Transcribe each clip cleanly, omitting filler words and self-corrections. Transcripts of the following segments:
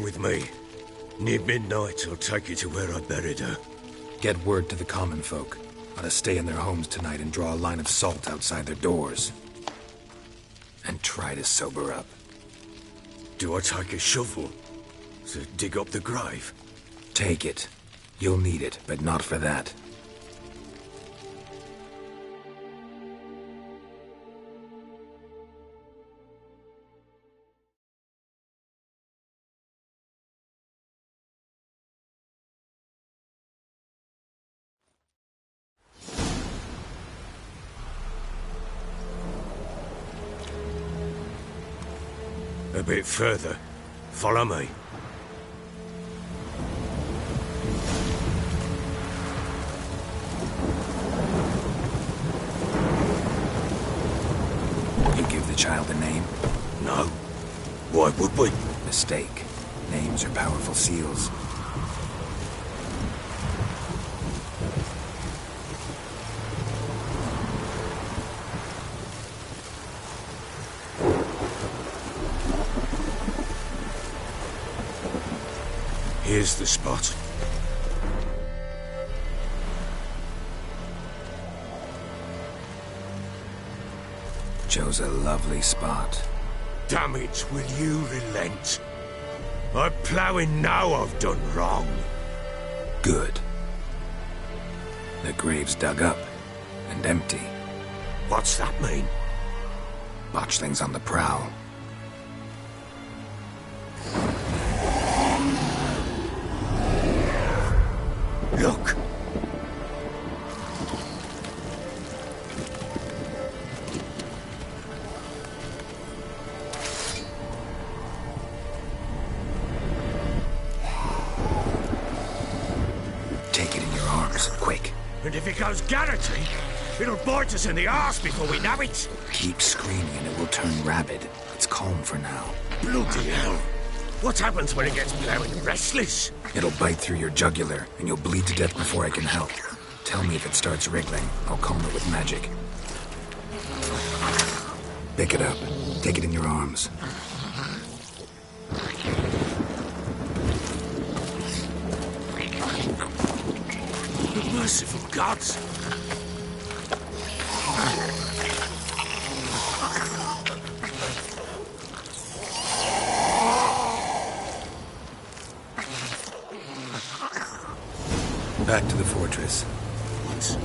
With me. Near midnight, I'll take you to where I buried her. Get word to the common folk. Ought to stay in their homes tonight and draw a line of salt outside their doors. And try to sober up. Do I take a shovel to dig up the grave? Take it. You'll need it, but not for that. A bit further. Follow me. You give the child a name? No. Why would we? Mistake. Names are powerful seals. Here's the spot. Chose a lovely spot. Damn it, will you relent? I'm ploughing now I've done wrong. Good. The grave's dug up and empty. What's that mean? Botchling's on the prowl. Look! Take it in your arms, quick. And if it goes Garrity, it'll bite us in the arse before we know it. Keep screaming and it will turn rabid. It's calm for now. Bloody hell. What happens when it gets blowing restless? It'll bite through your jugular, and you'll bleed to death before I can help. Tell me if it starts wriggling. I'll calm it with magic. Pick it up. Take it in your arms. Merciful gods! Back to the fortress. What?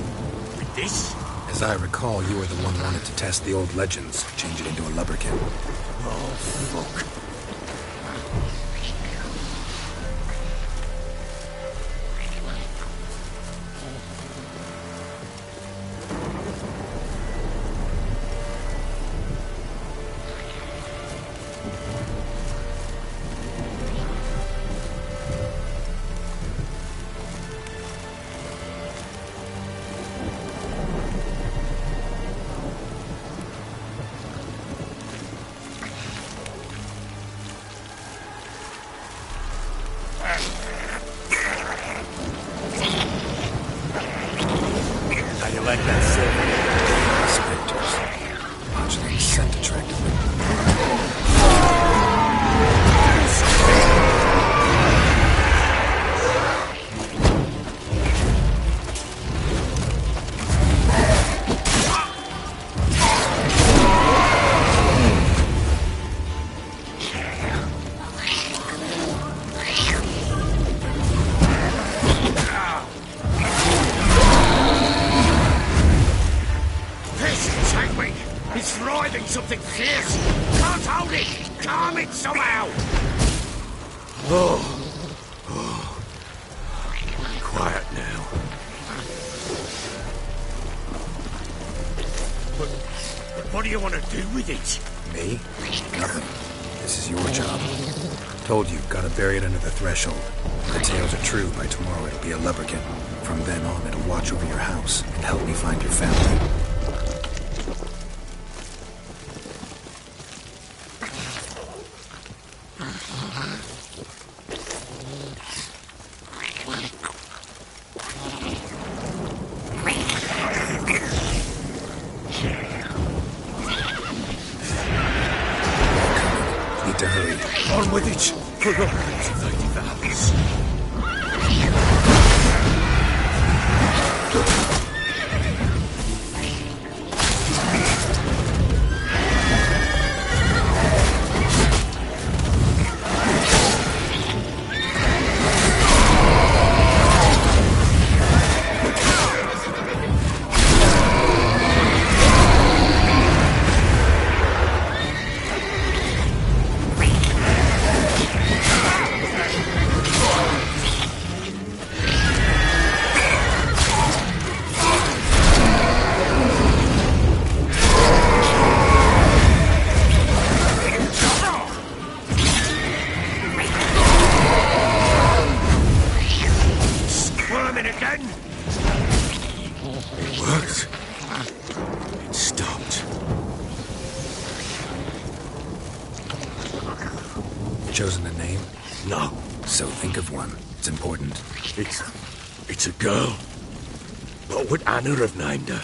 With this? As I recall, you were the one who wanted to test the old legends, change it into a lubberkin. Oh, fuck. How you like that silver? Specters. Botchling scent attractively. It's writhing something fierce! Can't hold it! Calm it somehow! Oh. Quiet now. But what do you want to do with it? Me? Nothing. This is your job. Told you, gotta bury it under the threshold. If the tales are true, by tomorrow it'll be a lubberkin. From then on, it'll watch over your house and help me find your family. Need to hurry. On with it! For God's Lady Val's. Chosen a name? No. So think of one. It's important. It's a girl. What would Anna have named her?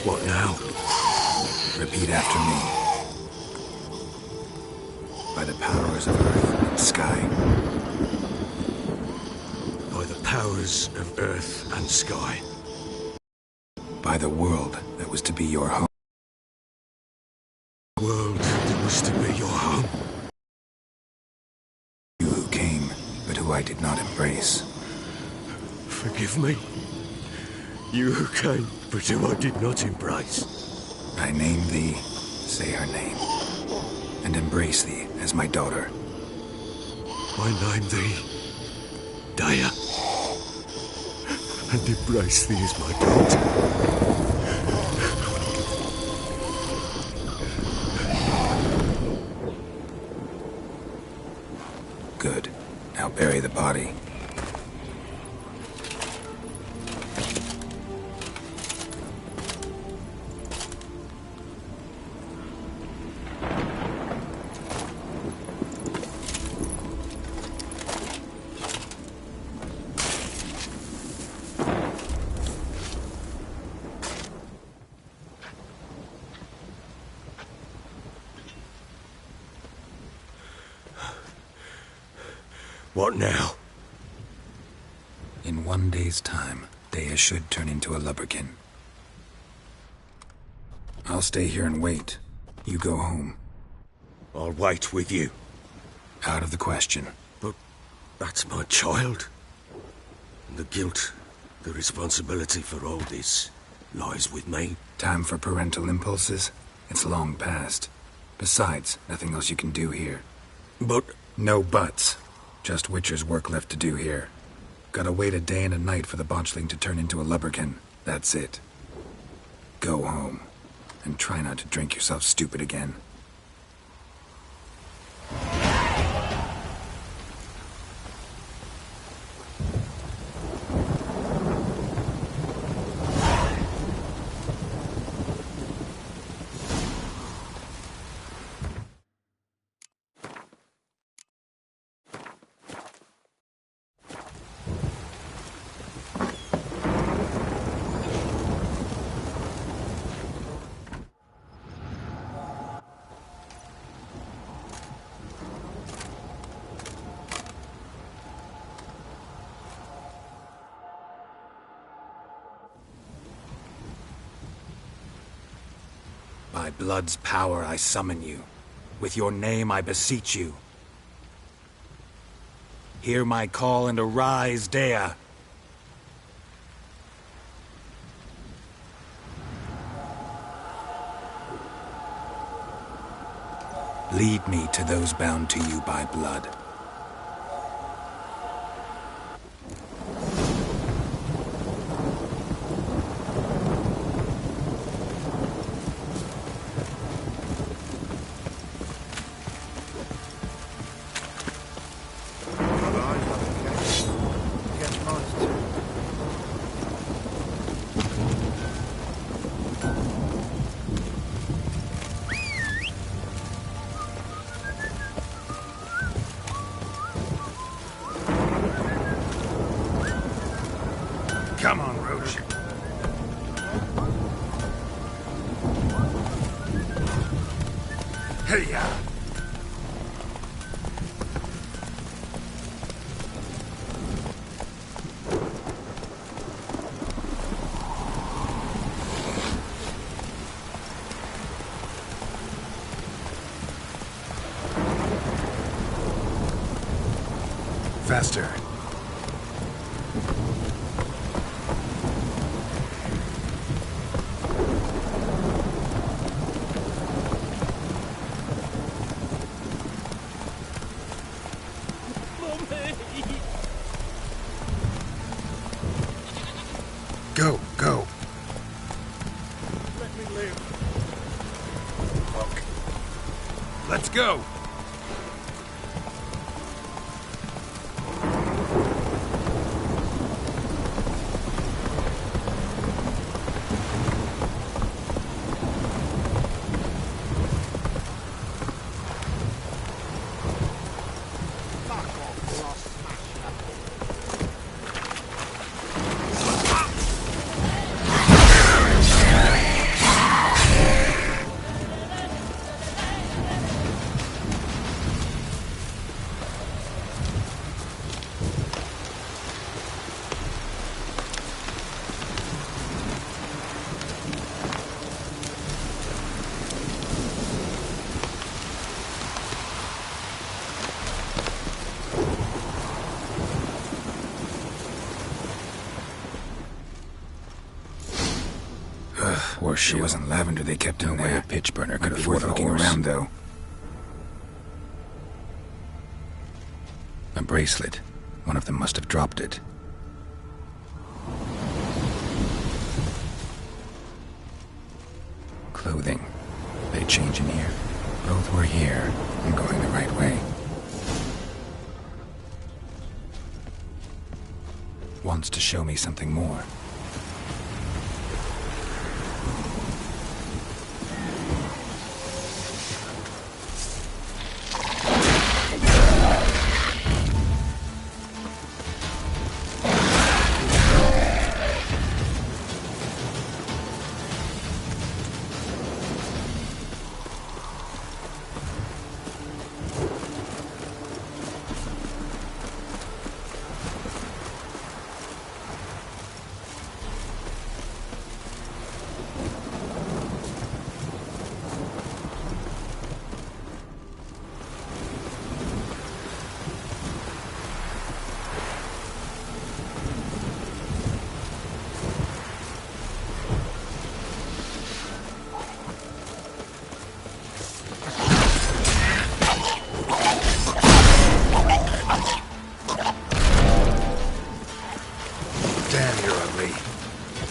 What now? Repeat after me. By the powers of earth and sky. By the powers of earth and sky. By the world that was to be your home. World that was to be your home. You who came, but who I did not embrace. Forgive me. You who came, but who I did not embrace. I name thee, say her name, and embrace thee as my daughter. I name thee, Daya, and embrace thee as my daughter. Good. Now bury the body. What now? In 1 day's time, Daya should turn into a lubberkin. I'll stay here and wait. You go home. I'll wait with you. Out of the question. But that's my child. And the guilt, the responsibility for all this lies with me. Time for parental impulses? It's long past. Besides, nothing else you can do here. But... No buts. Just Witcher's work left to do here. Gotta wait a day and a night for the botchling to turn into a lubberkin. That's it. Go home. And try not to drink yourself stupid again. By blood's power I summon you. With your name I beseech you. Hear my call and arise, Daya. Lead me to those bound to you by blood. approach. Hey-ya! Faster. Go, go. Let me live. Fuck. Let's go. Horseshoe wasn't lavender they kept in there. A pitch burner could afford looking around, though. A bracelet. One of them must have dropped it. Clothing. They change in here. Both were here. I'm going the right way. Wants to show me something more.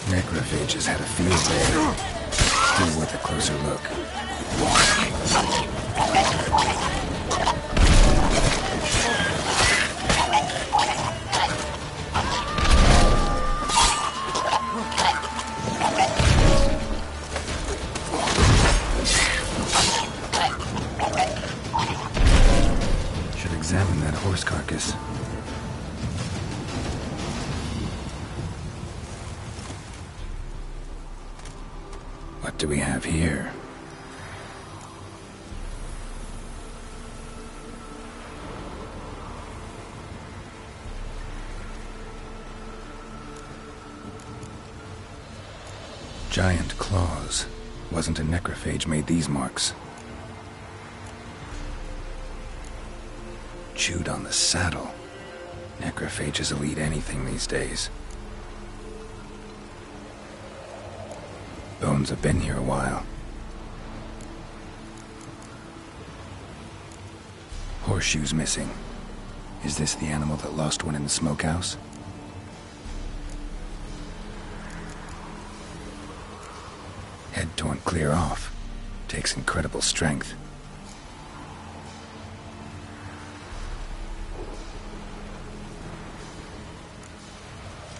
Necrophages had a field day. Still worth a closer look. Should examine that horse carcass. What do we have here? Giant claws. Wasn't a necrophage made these marks. Chewed on the saddle. Necrophages will eat anything these days. Bones have been here a while. Horseshoe's missing. Is this the animal that lost one in the smokehouse? Head torn clear off. Takes incredible strength.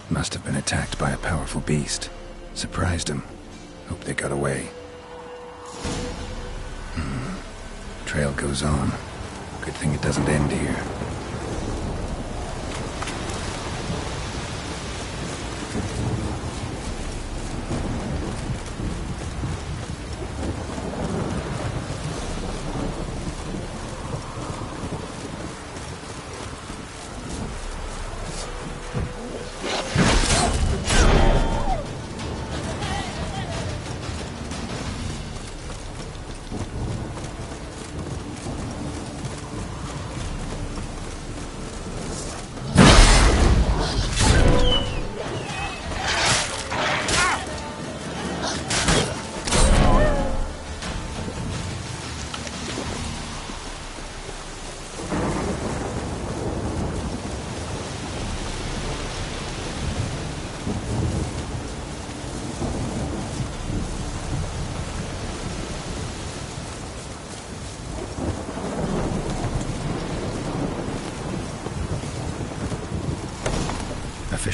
Must have been attacked by a powerful beast. Surprised him. Hope they got away. Trail goes on. Good thing it doesn't end here.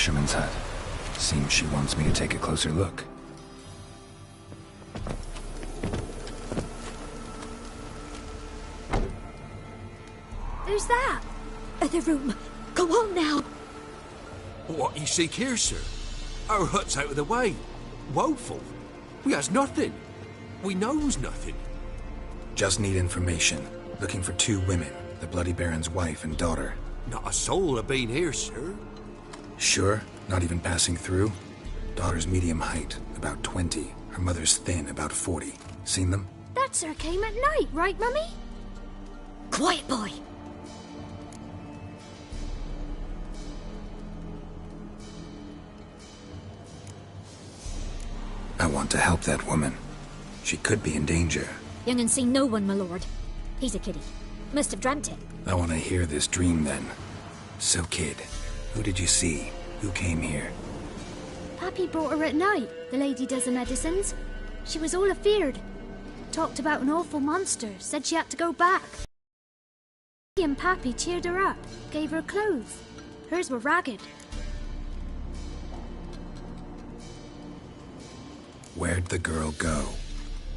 fisherman's hut. Seems she wants me to take a closer look. Who's that? The room. Go on now. What you seek here, sir? Our hut's out of the way. Woeful. We has nothing. We knows nothing. Just need information. Looking for 2 women, the Bloody Baron's wife and daughter. Not a soul have been here, sir. Sure? Not even passing through? Daughter's medium height, about 20. Her mother's thin, about 40. Seen them? That sir came at night, right, Mummy? Quiet, boy. I want to help that woman. She could be in danger. Young and seen no one, my lord. He's a kiddie. Must have dreamt it. I want to hear this dream then. So, kid, who did you see? Who came here? Pappy brought her at night, the lady does the medicines. She was all afeared. Talked about an awful monster, said she had to go back. He and Pappy cheered her up, gave her clothes. Hers were ragged. Where'd the girl go?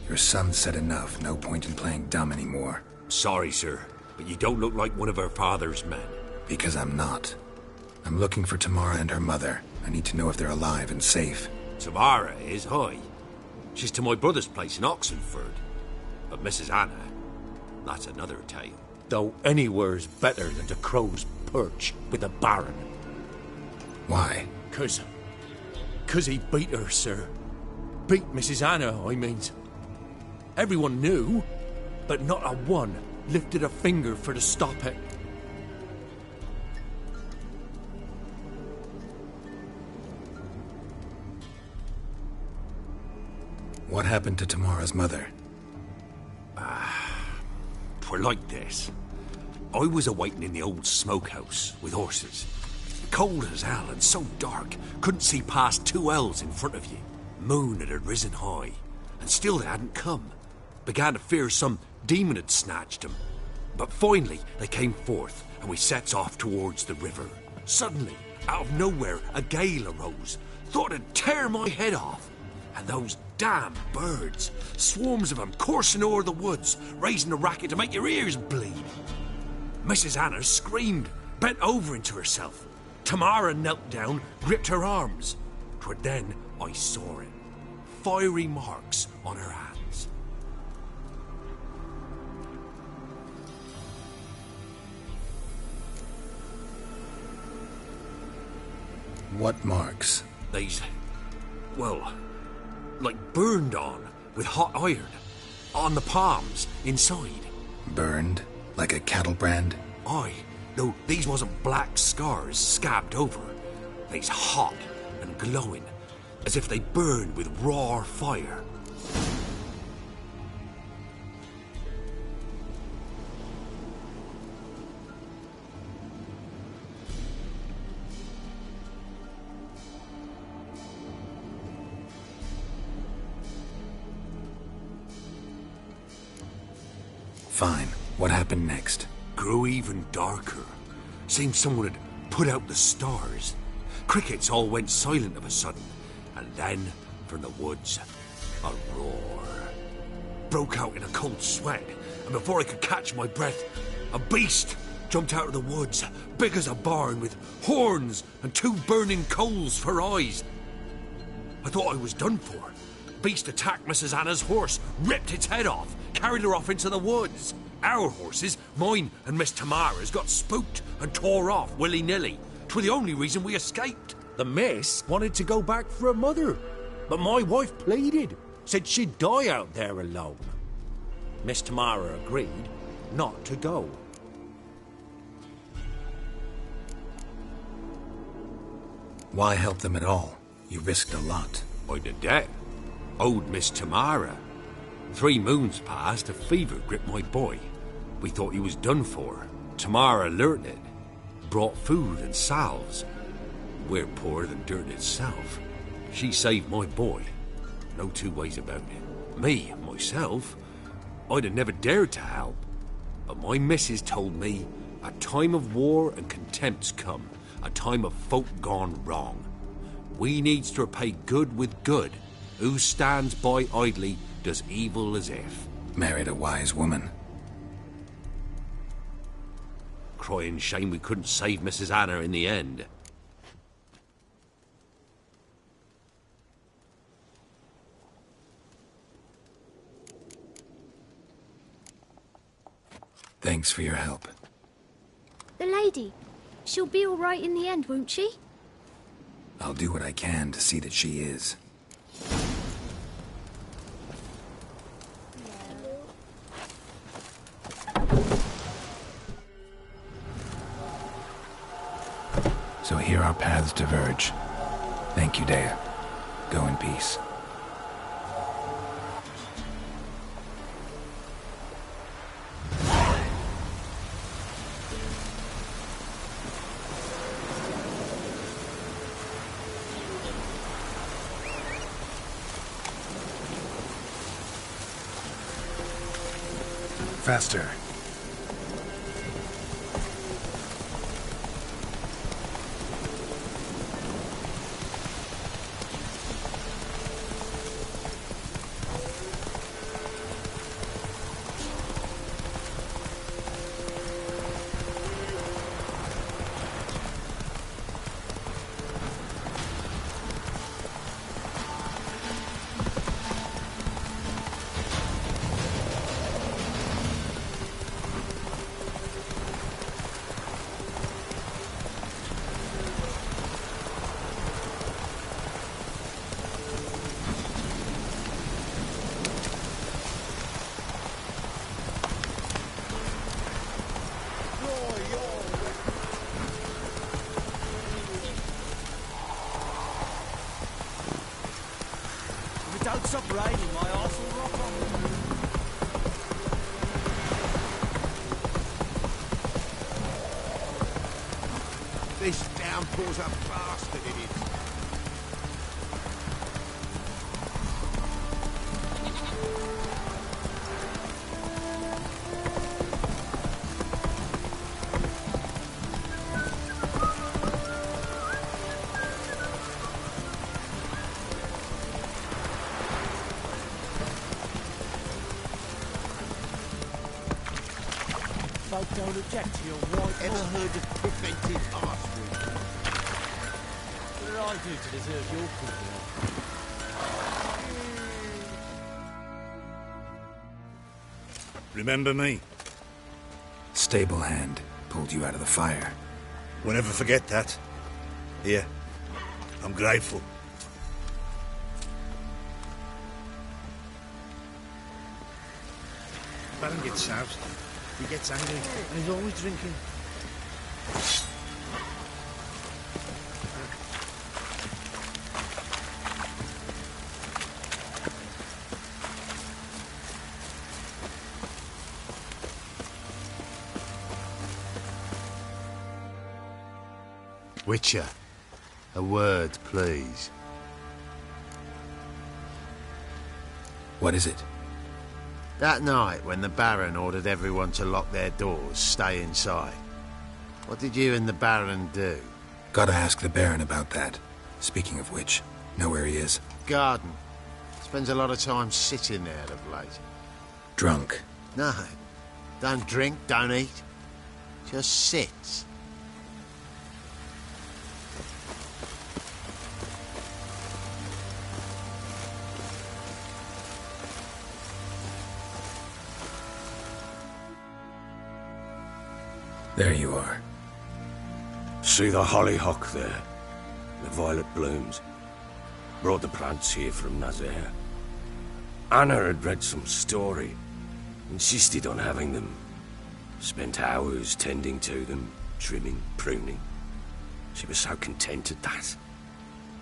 Your son said enough, no point in playing dumb anymore. Sorry, sir, but you don't look like one of her father's men. Because I'm not. I'm looking for Tamara and her mother. I need to know if they're alive and safe. Tamara is, aye. She's to my brother's place in Oxenford. But Mrs. Anna, that's another tale. Though anywhere's better than the Crow's Perch with the Baron. Why? 'Cause he beat her, sir. Beat Mrs. Anna, I means. Everyone knew, but not a one lifted a finger for to stop it. What happened to Tamara's mother? Twere like this. I was awaiting in the old smokehouse with horses. Cold as hell and so dark, couldn't see past 2 ells in front of you. Moon had risen high, and still they hadn't come. Began to fear some demon had snatched them. But finally they came forth, and we sets off towards the river. Suddenly, out of nowhere, a gale arose. Thought it'd tear my head off. And those damn birds, swarms of them coursing o'er the woods, raising a racket to make your ears bleed. Mrs. Anna screamed, bent over into herself. Tamara knelt down, gripped her arms. 'Twere then I saw it. Fiery marks on her hands. What marks? These, well, like burned on with hot iron. On the palms, inside. Burned? Like a cattle brand? Aye, though these wasn't black scars scabbed over. They's hot and glowing, as if they burned with raw fire. Fine. What happened next? Grew even darker. Seemed someone had put out the stars. Crickets all went silent of a sudden, and then, from the woods, a roar. Broke out in a cold sweat, and before I could catch my breath, a beast jumped out of the woods, big as a barn, with horns and 2 burning coals for eyes. I thought I was done for. Beast attacked Mrs. Anna's horse, ripped its head off, carried her off into the woods. Our horses, mine and Miss Tamara's, got spooked and tore off willy-nilly. 'Twere the only reason we escaped. The miss wanted to go back for her mother, but my wife pleaded, said she'd die out there alone. Miss Tamara agreed not to go. Why help them at all? You risked a lot. I'd a debt. Owed Miss Tamara. 3 moons passed, a fever gripped my boy. We thought he was done for. Tamara learnt it. Brought food and salves. We're poorer than dirt itself. She saved my boy. No 2 ways about it. Me, myself, I'd have never dared to help. But my missus told me a time of war and contempt's come, a time of folk gone wrong. We needs to repay good with good. Who stands by idly does evil as if. Married a wise woman. Crying shame we couldn't save Mrs. Anna in the end. Thanks for your help. The lady, she'll be all right in the end, won't she? I'll do what I can to see that she is. So here our paths diverge. Thank you, Dea. Go in peace. Faster. Don't stop raining, my arse will rock on. This downpour's a bastard, it is. Folk don't object to your white. Ever heard of preventive archery? What did I do to deserve your goodwill? Remember me? Stable hand pulled you out of the fire. We'll never forget that. Here, I'm grateful. Baron gets soused. He gets angry, and he's always drinking. Witcher, a word, please. What is it? That night, when the Baron ordered everyone to lock their doors, stay inside, what did you and the Baron do? Gotta ask the Baron about that. Speaking of which, know where he is? Garden. Spends a lot of time sitting there of late. Drunk. No, don't drink, don't eat. Just sits. There you are. See the hollyhock there? The violet blooms. Brought the plants here from Nazaire. Anna had read some story. Insisted on having them. Spent hours tending to them, trimming, pruning. She was so content at that.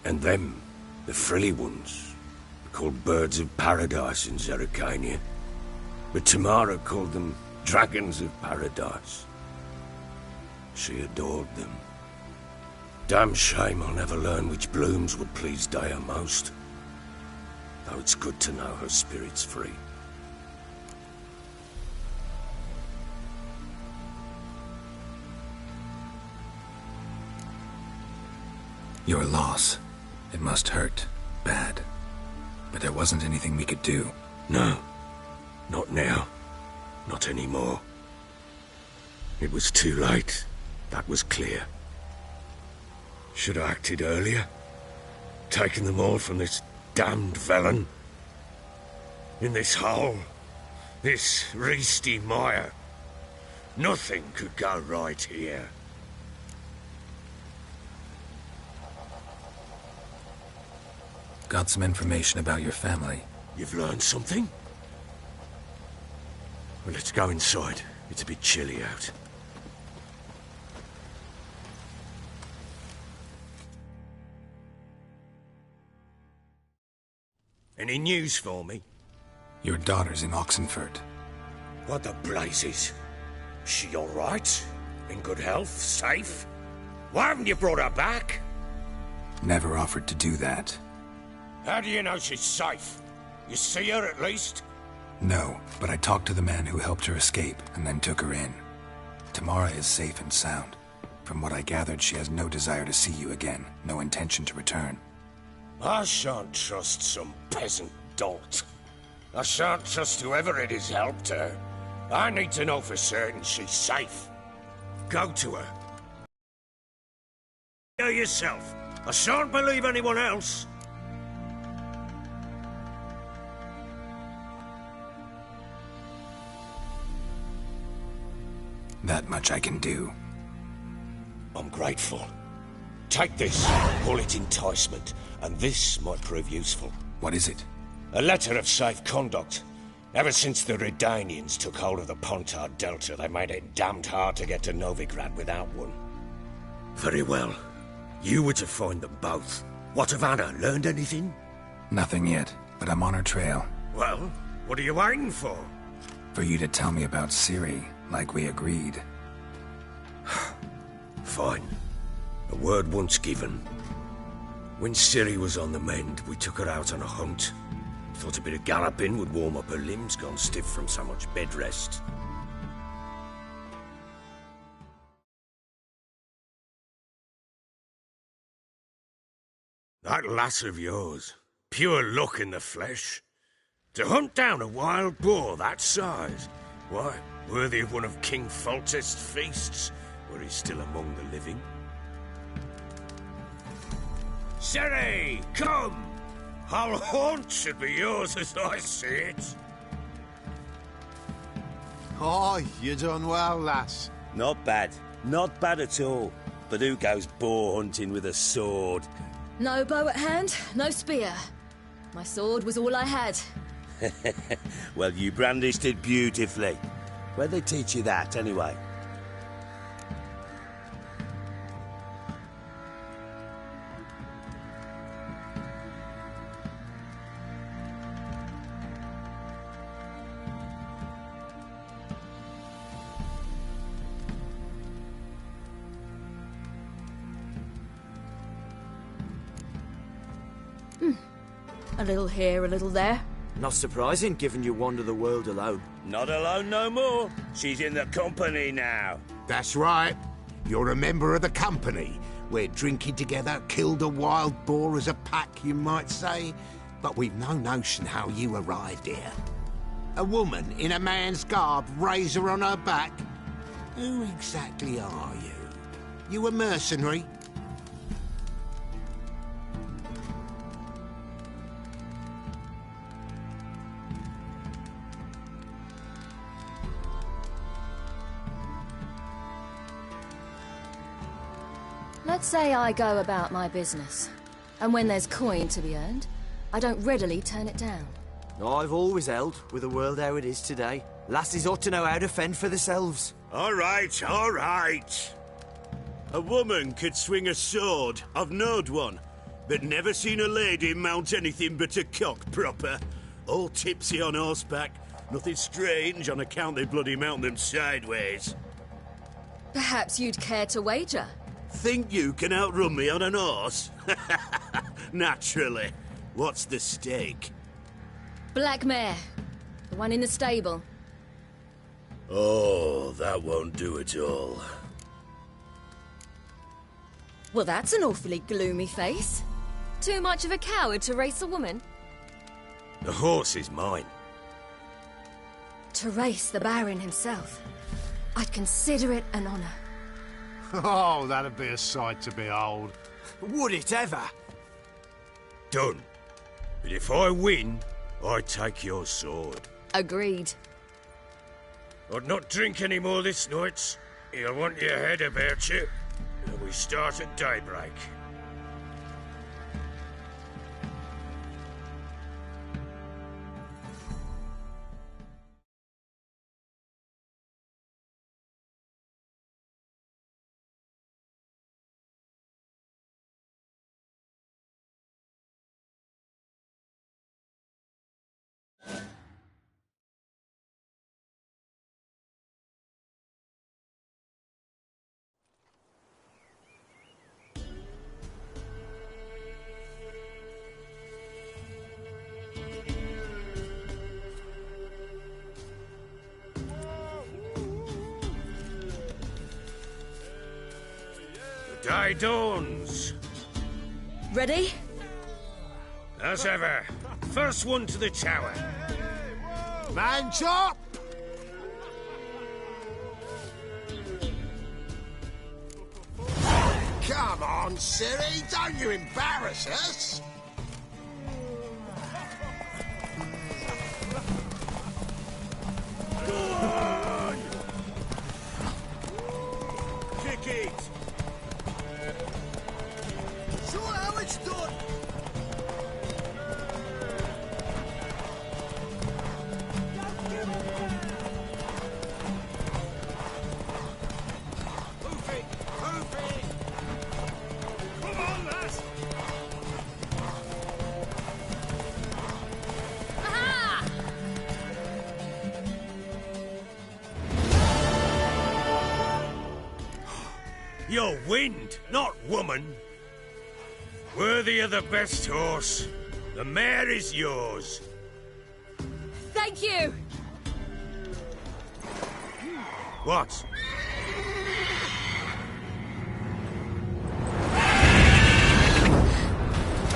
And them, the frilly ones, were called birds of paradise in Zerrikania. But Tamara called them dragons of paradise. She adored them. Damn shame I'll never learn which blooms would please Dea most. Though it's good to know her spirit's free. Your loss. It must hurt. Bad. But there wasn't anything we could do. No. Not now. Not anymore. It was too late. That was clear. Should have acted earlier. Taken them all from this damned villain. In this hole. This reesty mire. Nothing could go right here. Got some information about your family. You've learned something? Well, let's go inside. It's a bit chilly out. Any news for me? Your daughter's in Oxenford. What the blazes? She all right? In good health? Safe? Why haven't you brought her back? Never offered to do that. How do you know she's safe? You see her at least? No, but I talked to the man who helped her escape and then took her in. Tamara is safe and sound. From what I gathered, she has no desire to see you again, no intention to return. I shan't trust some peasant dolt. I shan't trust whoever it is helped her. I need to know for certain she's safe. Go to her. Go yourself. I shan't believe anyone else. That much I can do. I'm grateful. Take this, call it enticement, and this might prove useful. What is it? A letter of safe conduct. Ever since the Redanians took hold of the Pontard Delta, they made it damned hard to get to Novigrad without one. Very well. You were to find them both. What of Anna? Learned anything? Nothing yet, but I'm on her trail. Well, what are you waiting for? For you to tell me about Ciri, like we agreed. Fine. A word once given. When Ciri was on the mend, we took her out on a hunt. Thought a bit of galloping would warm up her limbs, gone stiff from so much bed rest. That lass of yours, pure luck in the flesh. To hunt down a wild boar that size, why, worthy of one of King Foltest's feasts, were he still among the living. Ciri, come! Our haunt should be yours as I see it. Oh, you done well, lass. Not bad. Not bad at all. But who goes boar hunting with a sword? No bow at hand, no spear. My sword was all I had. Well, you brandished it beautifully. Where'd they teach you that, anyway? A little here, a little there. Not surprising, given you wander the world alone. Not alone no more. She's in the company now. That's right. You're a member of the company. We're drinking together, killed a wild boar as a pack, you might say. But we've no notion how you arrived here. A woman in a man's garb, razor on her back. Who exactly are you? You a mercenary? Let's say I go about my business. And when there's coin to be earned, I don't readily turn it down. I've always held, with the world how it is today, lasses ought to know how to fend for themselves. All right, all right. A woman could swing a sword. I've knowed one. But never seen a lady mount anything but a cock proper. All tipsy on horseback. Nothing strange on account they bloody mount them sideways. Perhaps you'd care to wager? Think you can outrun me on an horse? Naturally. What's the stake? Black mare. The one in the stable. Oh, that won't do at all. Well, that's an awfully gloomy face. Too much of a coward to race a woman? The horse is mine. To race the Baron himself. I'd consider it an honor. Oh, that'd be a sight to behold. Would it ever? Done. But if I win, I take your sword. Agreed. I'd not drink any more this night. You'll want your head about you. And we start at daybreak. Day dawns. Ready? As ever. First one to the tower. Man chop! Come on, Siri, don't you embarrass us! Kick it! Show how it's done! Move it! Move it! Come on, lads! You're wind, not woman. Worthy of the best horse. The mare is yours. Thank you! What?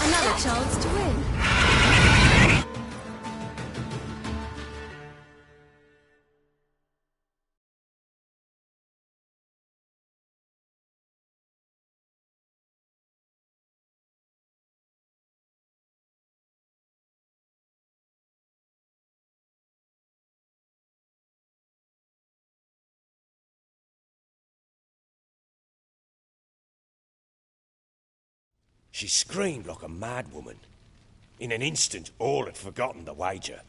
Another chance to win. She screamed like a mad woman. In an instant, all had forgotten the wager.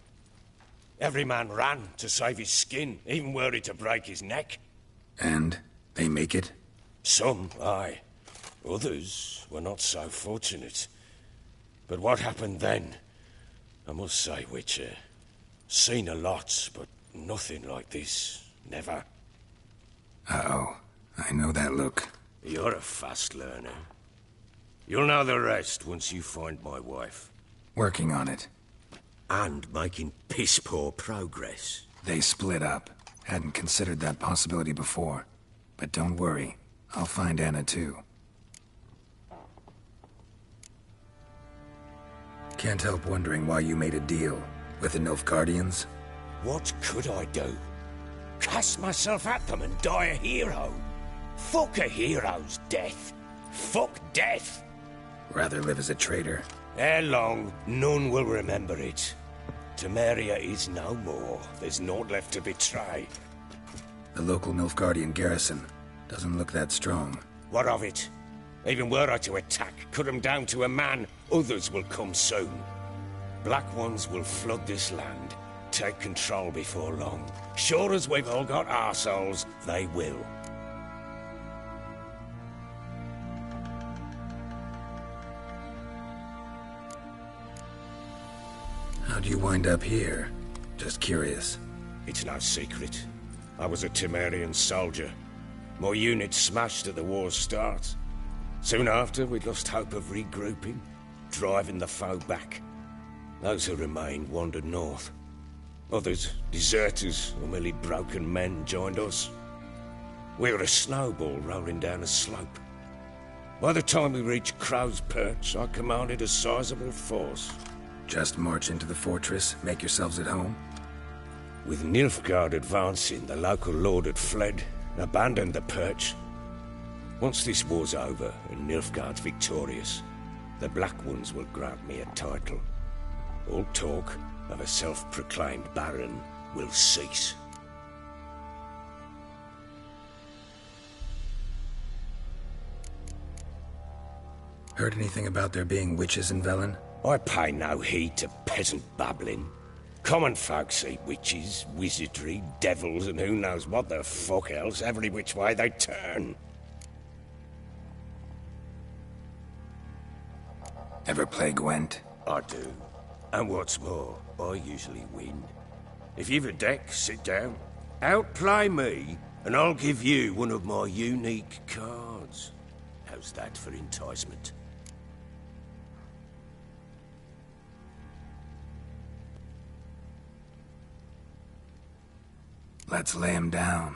Every man ran to save his skin, even were it to break his neck. And they make it? Some, aye. Others were not so fortunate. But what happened then? I must say, Witcher, seen a lot, but nothing like this. Never. Uh-oh. I know that look. You're a fast learner. You'll know the rest once you find my wife. Working on it. And making piss-poor progress. They split up. Hadn't considered that possibility before. But don't worry. I'll find Anna too. Can't help wondering why you made a deal with the Nilfgaardians. What could I do? Cast myself at them and die a hero? Fuck a hero's death. Fuck death. Rather live as a traitor. Ere long, none will remember it. Temeria is no more. There's naught left to betray. The local Nilfgaardian garrison doesn't look that strong. What of it? Even were I to attack, cut them down to a man, others will come soon. Black Ones will flood this land, take control before long. Sure as we've all got arseholes, they will. How'd you wind up here? Just curious. It's no secret. I was a Temerian soldier. My unit smashed at the war's start. Soon after, we'd lost hope of regrouping, driving the foe back. Those who remained wandered north. Others, deserters or merely broken men, joined us. We were a snowball rolling down a slope. By the time we reached Crow's Perch, I commanded a sizable force. Just march into the fortress, make yourselves at home? With Nilfgaard advancing, the local lord had fled, abandoned the Perch. Once this war's over and Nilfgaard's victorious, the Black Ones will grant me a title. All talk of a self-proclaimed Baron will cease. Heard anything about there being witches in Velen? I pay no heed to peasant babbling. Common folk see witches, wizardry, devils, and who knows what the fuck else every which way they turn. Ever play Gwent? I do. And what's more, I usually win. If you've a deck, sit down. Outplay me, and I'll give you one of my unique cards. How's that for enticement? Let's lay him down.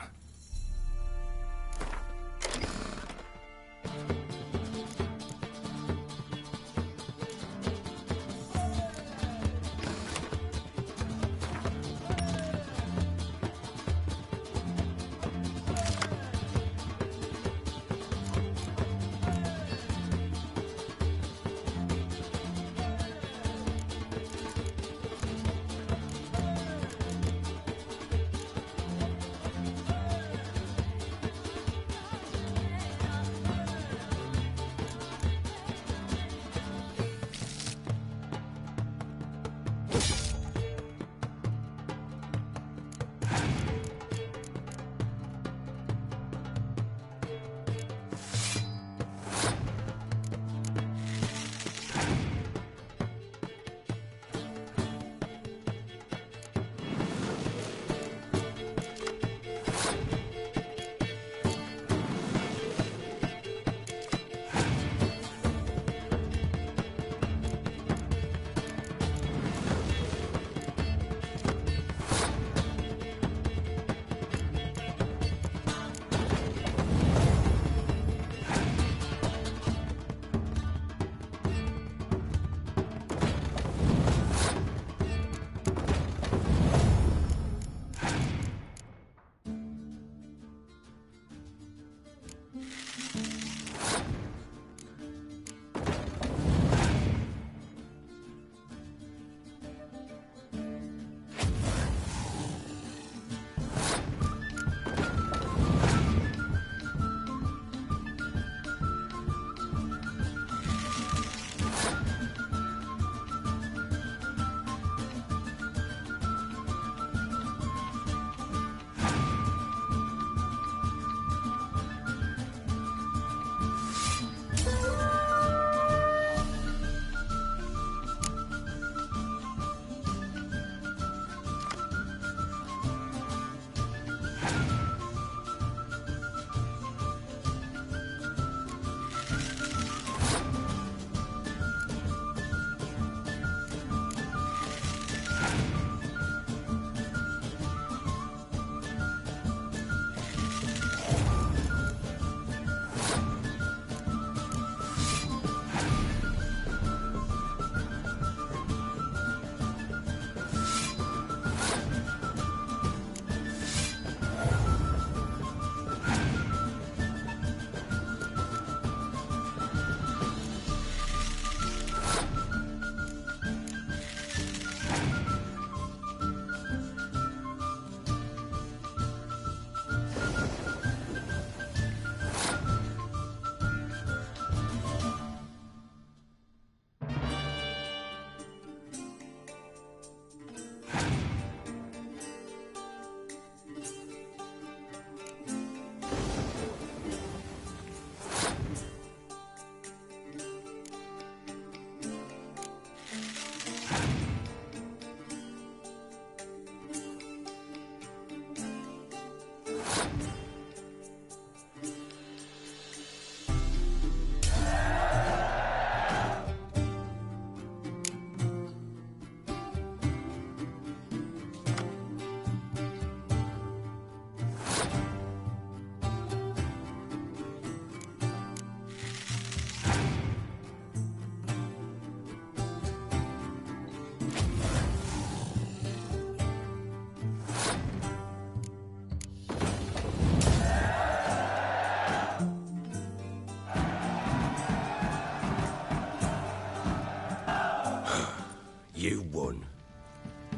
won.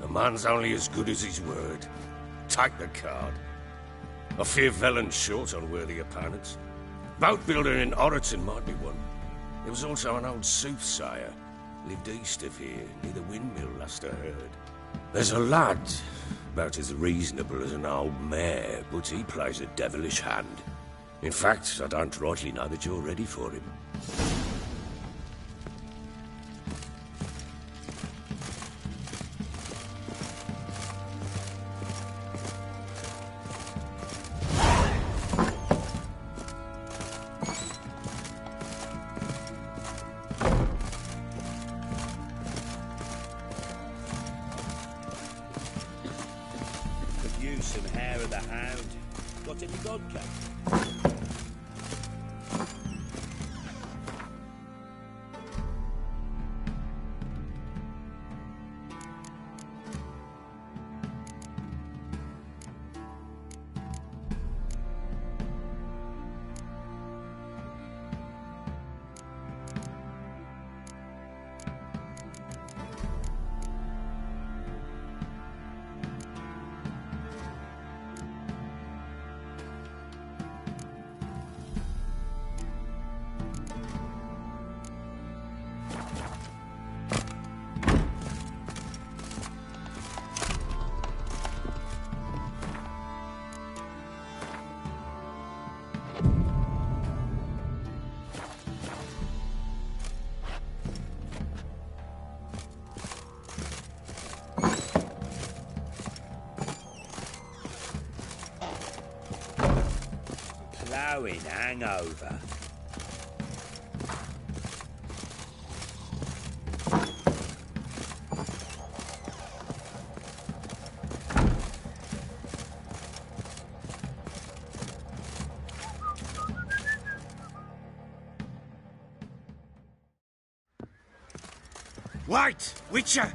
A man's only as good as his word. Take the card. I fear Velen's short on worthy opponents. Boat builder in Oroton might be one. There was also an old soothsayer. Lived east of here, near the windmill, last I heard. There's a lad, about as reasonable as an old mare, but he plays a devilish hand. In fact, I don't rightly know that you're ready for him. Some hair of the hound. Got any vodka? Ploughing hangover. Wait, Witcher!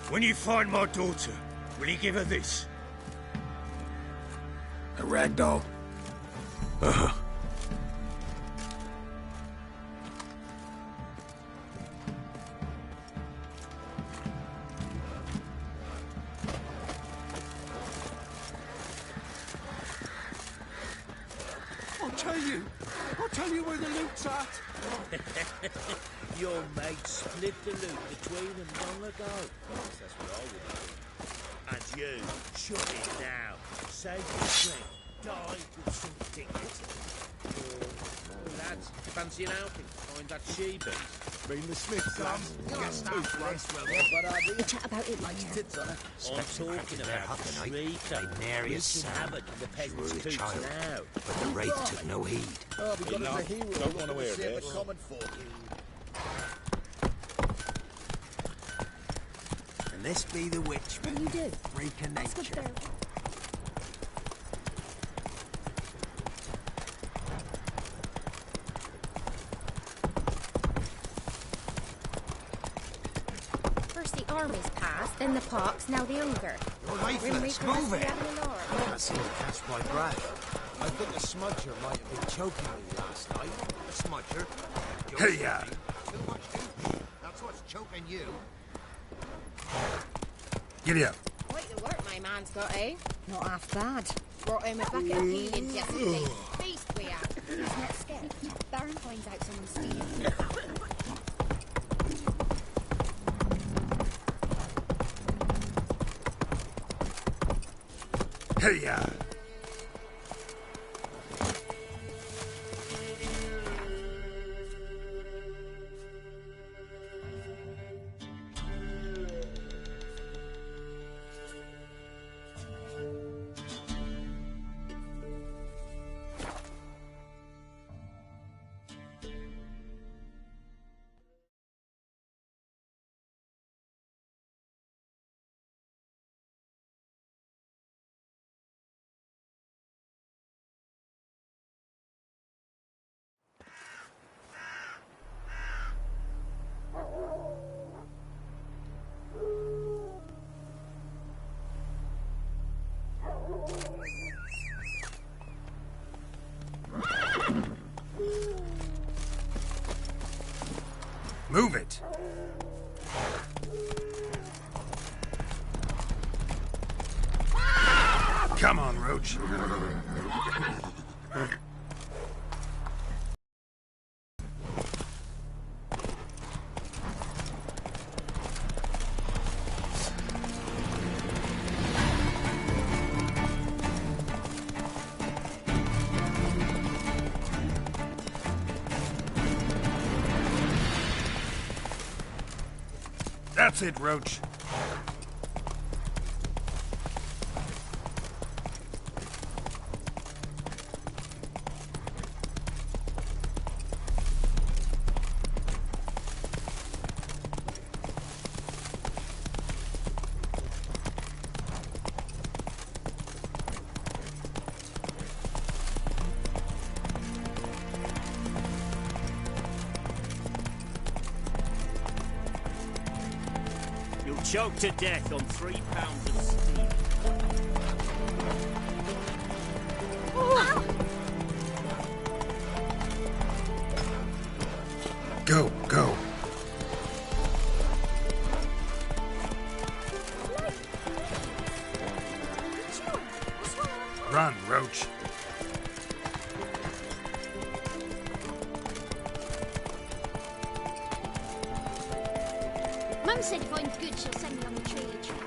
When you find my daughter, will you give her this? A rag doll. Uh-huh. I'll tell you where the loot's at. Your mate split the loot between them long ago. That's what I would do. And you, shut it now. Save your strength. Die with some dignity. Lads, fancy an outing? Find that she-beast. Bring the Smiths, lads. Yes, but Chat about it later. tits on her. I'm talking about the shrieker. Wreaking havoc in the peasants' coops now. But the wraith took no heed. Oh, we got us a hero. Don't want to hear this. Common folk. And this be the witch. What do you do? Freak of Let's go nature. there. First the army's passed, then the pox, now the ogre. You're lifeless. Grim Reaper Move must be it. having an aura. I seem to catch my breath. I think the smudger might have been choking me last night. A smudger. Hey, ya! Too much too. That's what's choking you. Giddy up. Quite the work my man's got, eh? Not half bad. Brought him a bucket of healings yesterday. Feast we have. He's not scared. Baron finds out someone's stealing. Hey, ya! Move it! Come on, Roach. That's it, Roach. Choked to death on 3 pounds of steam. Go, go. Run, Roach. Mum said if I'm good, she'll send me on the treasure track.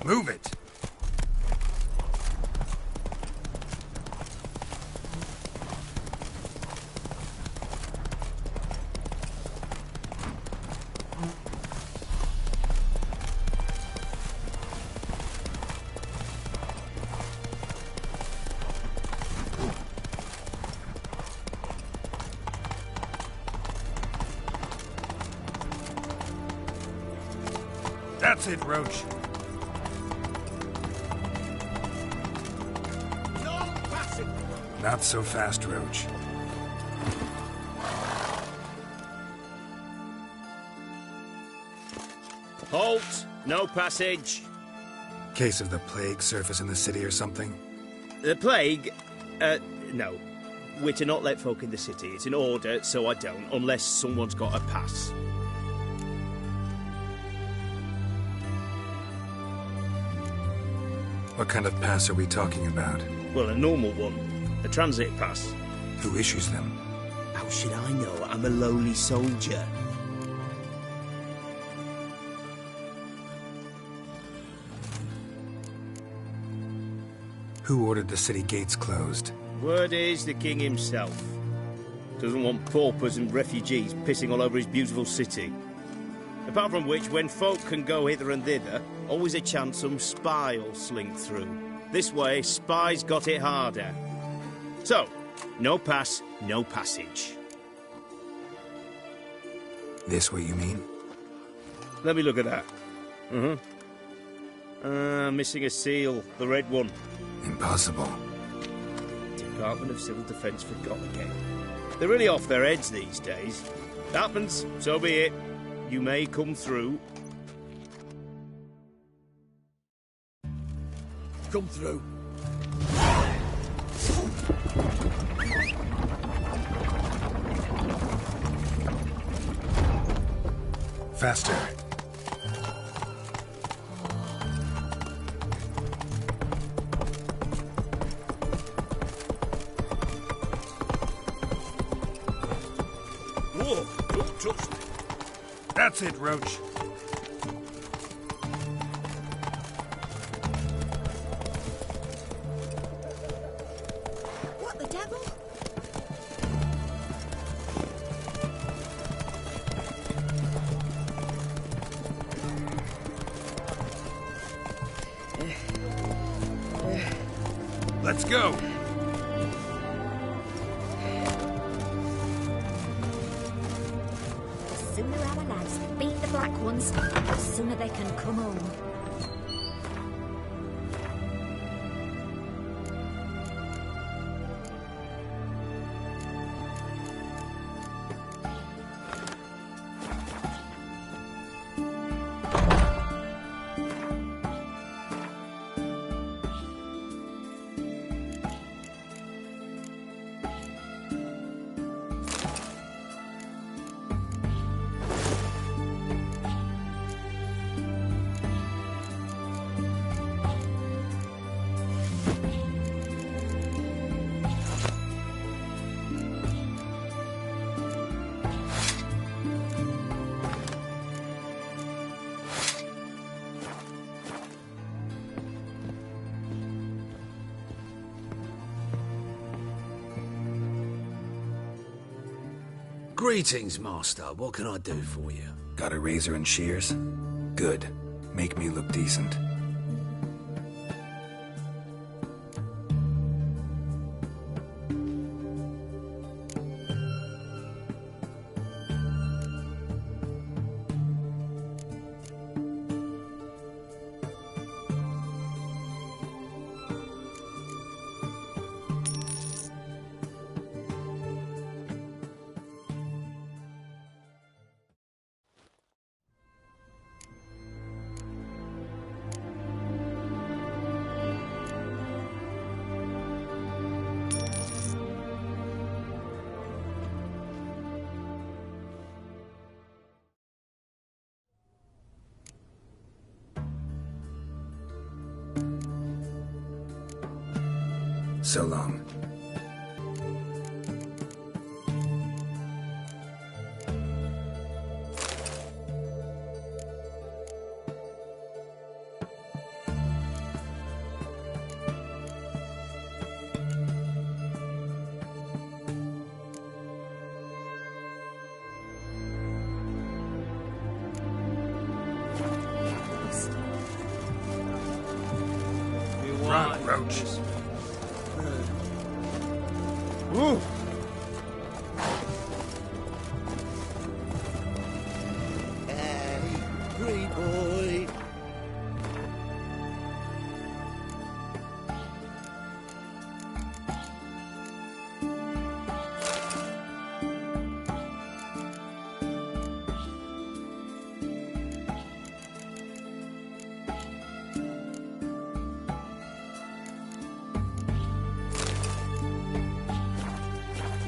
Move it. That's it, Roach. No passing. Not so fast, Roach. Halt! No passage. Case of the plague surface in the city or something? The plague? No. We're to not let folk in the city. It's an order, so I don't, unless someone's got a pass. What kind of pass are we talking about? Well, a normal one. A transit pass. Who issues them? How should I know? I'm a lowly soldier. Who ordered the city gates closed? Word is the king himself. Doesn't want paupers and refugees pissing all over his beautiful city. Apart from which, when folk can go hither and thither, always a chance some spy will slink through. This way, spies got it harder. So, no pass, no passage. This what you mean? Let me look at that. Missing a seal, the red one. Impossible. Department of Civil Defence forgot again. They're really off their heads these days. Happens, so be it. You may come through. Come through. Faster. Whoa, don't touch me. That's it, Roach. What the devil? Let's go. The sooner our lads beat the black ones, the sooner they can come home. Greetings, Master. What can I do for you? Got a razor and shears? Good. Make me look decent. So long. Run, Roach. Woo! Hey, free boy.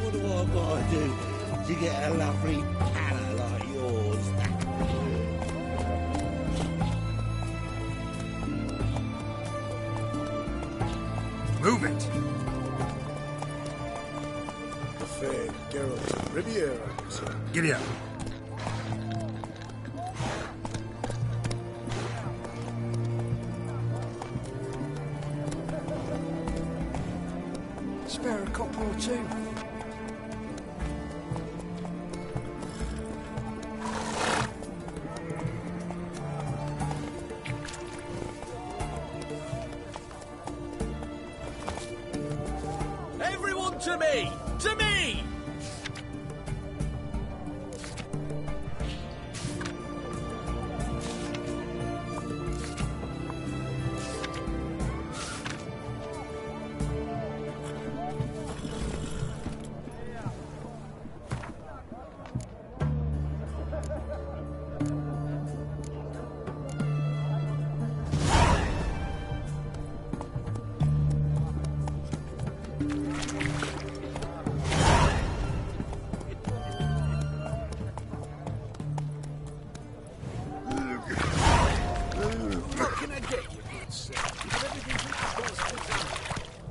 What do I gotta do to get a lovely pala like yours? Move it! The fair Geralt of Riviera, sir. Giddy up. Spare a copper or two. Everyone to me! To me! What can I get you, good sir?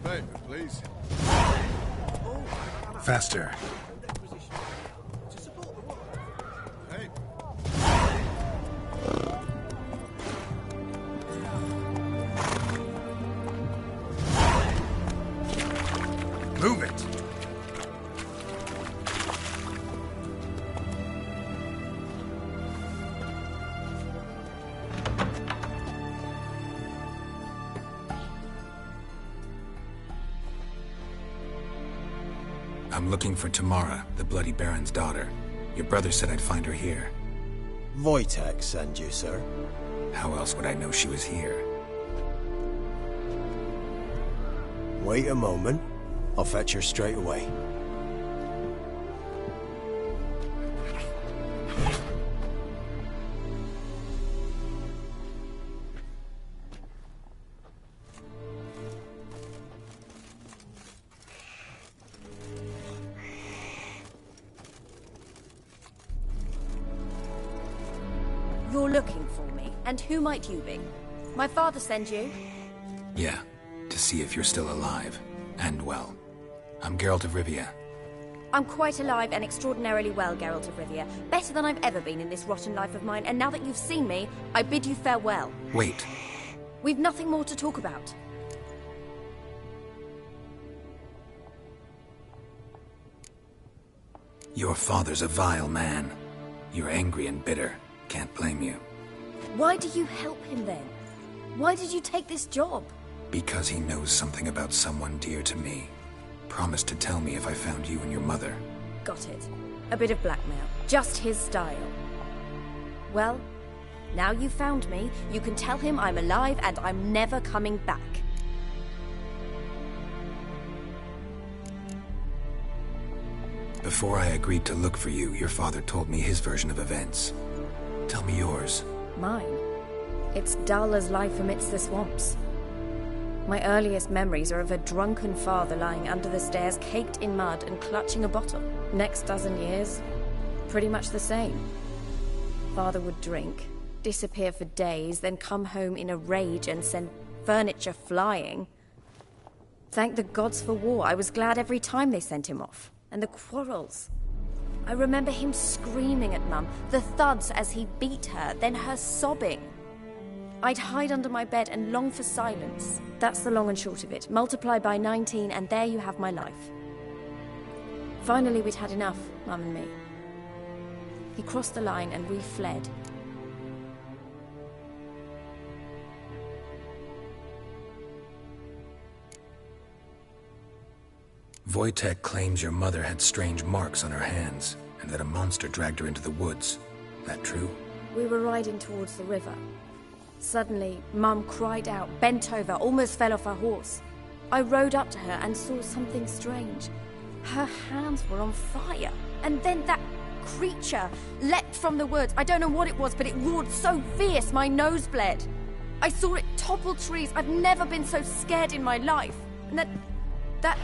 Paper, please. Faster. Hey. Move it! I'm looking for Tamara, the Bloody Baron's daughter. Your brother said I'd find her here. Wojtek send you, sir. How else would I know she was here? Wait a moment. I'll fetch her straight away. You're looking for me, and who might you be? My father sent you? Yeah, to see if you're still alive. And well. I'm Geralt of Rivia. I'm quite alive and extraordinarily well, Geralt of Rivia. Better than I've ever been in this rotten life of mine, and now that you've seen me, I bid you farewell. Wait. We've nothing more to talk about. Your father's a vile man. You're angry and bitter. Can't blame you. Why do you help him then? Why did you take this job? Because he knows something about someone dear to me. Promised to tell me if I found you and your mother. Got it. A bit of blackmail. Just his style. Well, now you've found me, you can tell him I'm alive and I'm never coming back. Before I agreed to look for you, your father told me his version of events. Tell me yours. Mine? It's dull as life amidst the swamps. My earliest memories are of a drunken father lying under the stairs, caked in mud and clutching a bottle. Next dozen years, pretty much the same. Father would drink, disappear for days, then come home in a rage and send furniture flying. Thank the gods for war. I was glad every time they sent him off. And the quarrels. I remember him screaming at Mum, the thuds as he beat her, then her sobbing. I'd hide under my bed and long for silence. That's the long and short of it. Multiply by 19 and there you have my life. Finally we'd had enough, Mum and me. He crossed the line and we fled. Wojtek claims your mother had strange marks on her hands, and that a monster dragged her into the woods. That true? We were riding towards the river. Suddenly, Mum cried out, bent over, almost fell off her horse. I rode up to her and saw something strange. Her hands were on fire. And then that creature leapt from the woods. I don't know what it was, but it roared so fierce my nose bled. I saw it topple trees. I've never been so scared in my life. And that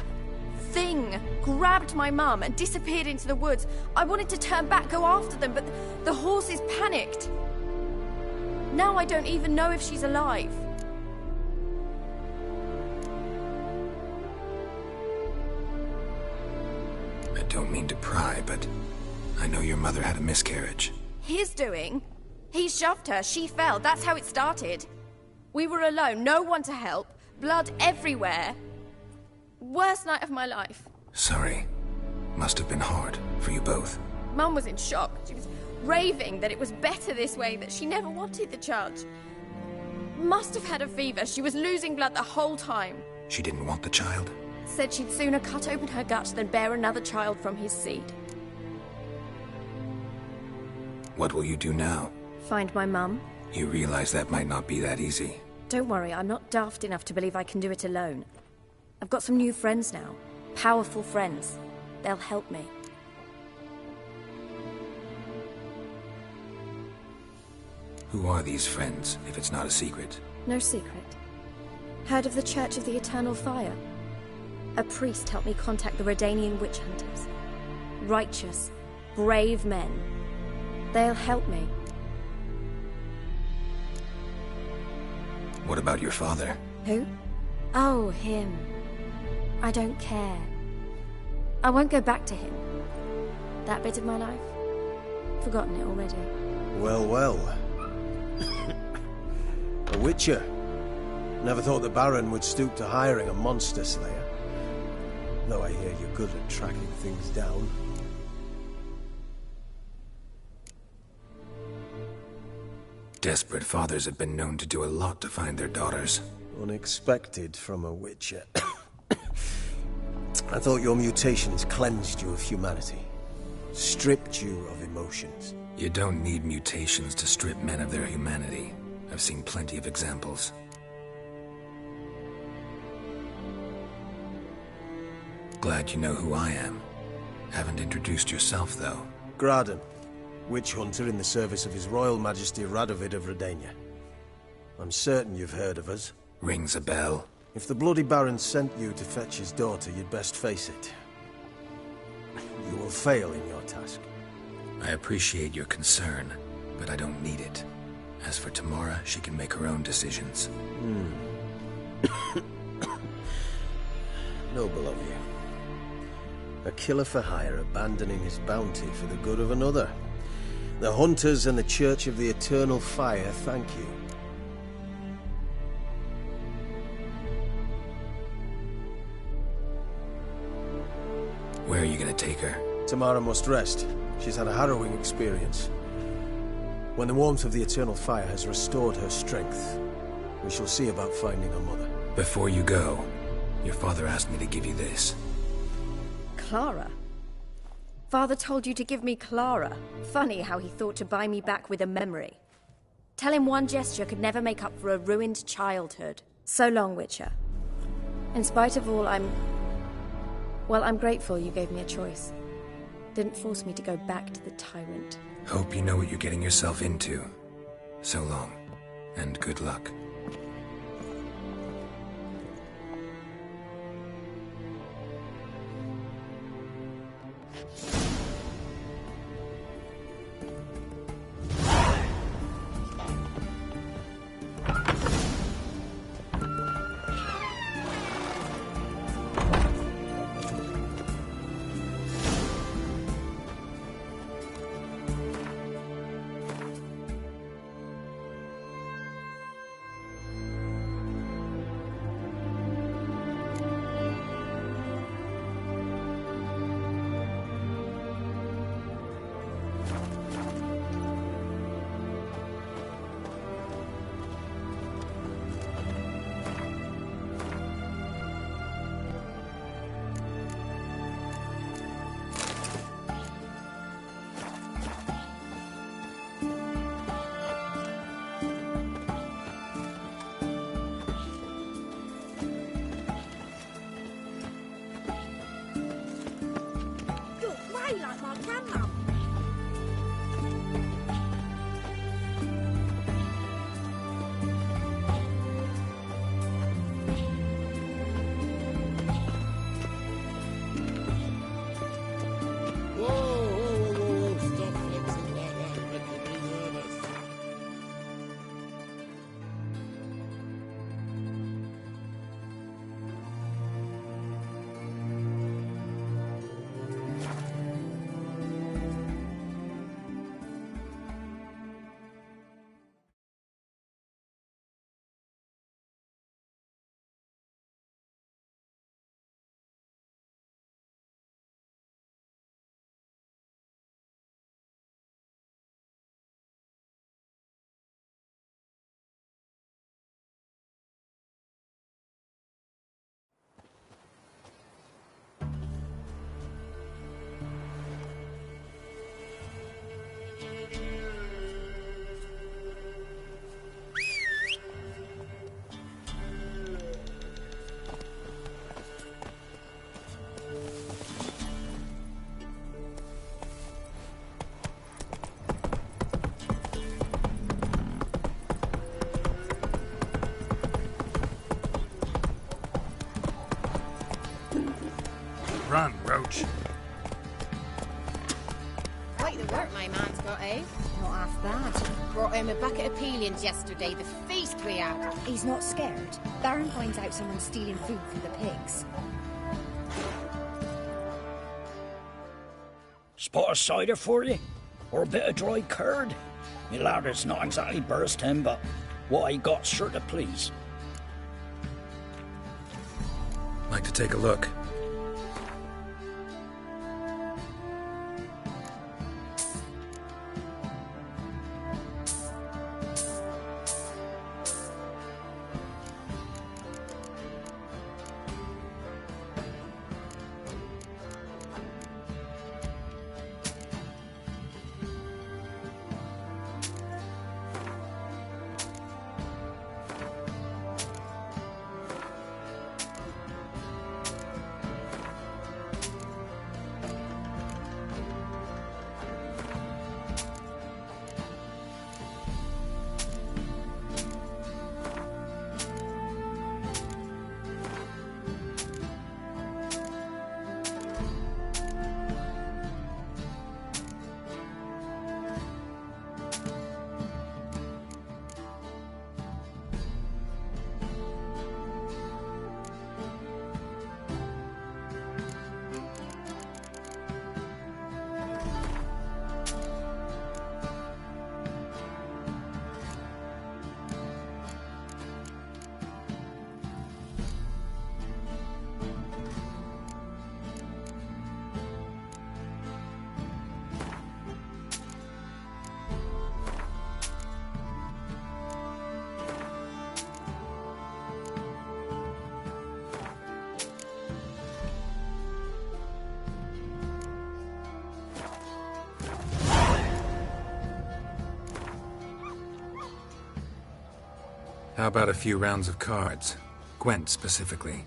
thing grabbed my mum and disappeared into the woods. I wanted to turn back, go after them, but the horses panicked. Now I don't even know if she's alive. I don't mean to pry, but I know your mother had a miscarriage. His doing? He shoved her, she fell, that's how it started. We were alone, no one to help, blood everywhere. Worst night of my life. Sorry. Must have been hard for you both. Mum was in shock. She was raving that it was better this way, that she never wanted the charge. Must have had a fever. She was losing blood the whole time. She didn't want the child? Said she'd sooner cut open her gut than bear another child from his seed. What will you do now? Find my mum. You realize that might not be that easy. Don't worry, I'm not daft enough to believe I can do it alone. I've got some new friends now. Powerful friends. They'll help me. Who are these friends, if it's not a secret? No secret. Heard of the Church of the Eternal Fire? A priest helped me contact the Redanian witch hunters. Righteous, brave men. They'll help me. What about your father? Who? Oh, him. I don't care. I won't go back to him. That bit of my life? Forgotten it already. Well, well. A witcher. Never thought the Baron would stoop to hiring a monster slayer. Though I hear you're good at tracking things down. Desperate fathers have been known to do a lot to find their daughters. Unexpected from a witcher. I thought your mutations cleansed you of humanity. Stripped you of emotions. You don't need mutations to strip men of their humanity. I've seen plenty of examples. Glad you know who I am. Haven't introduced yourself, though. Graden, witch hunter in the service of His Royal Majesty Radovid of Redania. I'm certain you've heard of us. Rings a bell. If the Bloody Baron sent you to fetch his daughter, you'd best face it. You will fail in your task. I appreciate your concern, but I don't need it. As for Tamara, she can make her own decisions. Noble of you. A killer for hire abandoning his bounty for the good of another. The Hunters and the Church of the Eternal Fire thank you. Where are you gonna take her? Tamara must rest. She's had a harrowing experience. When the warmth of the eternal fire has restored her strength, we shall see about finding her mother. Before you go, your father asked me to give you this. Clara? Father told you to give me Clara. Funny how he thought to buy me back with a memory. Tell him one gesture could never make up for a ruined childhood. So long, Witcher. In spite of all, I'm grateful you gave me a choice. Didn't force me to go back to the tyrant. Hope you know what you're getting yourself into. So long, and good luck. Run, Roach. Quite the work my man's got, eh? Not half bad. Brought him a bucket of peelings yesterday, the feast we had. He's not scared. Baron finds out someone's stealing food from the pigs. Spot of cider for you? Or a bit of dry curd? Me ladder's not exactly bursting, but what I got's sure to please. Like to take a look. How about a few rounds of cards? Gwent specifically.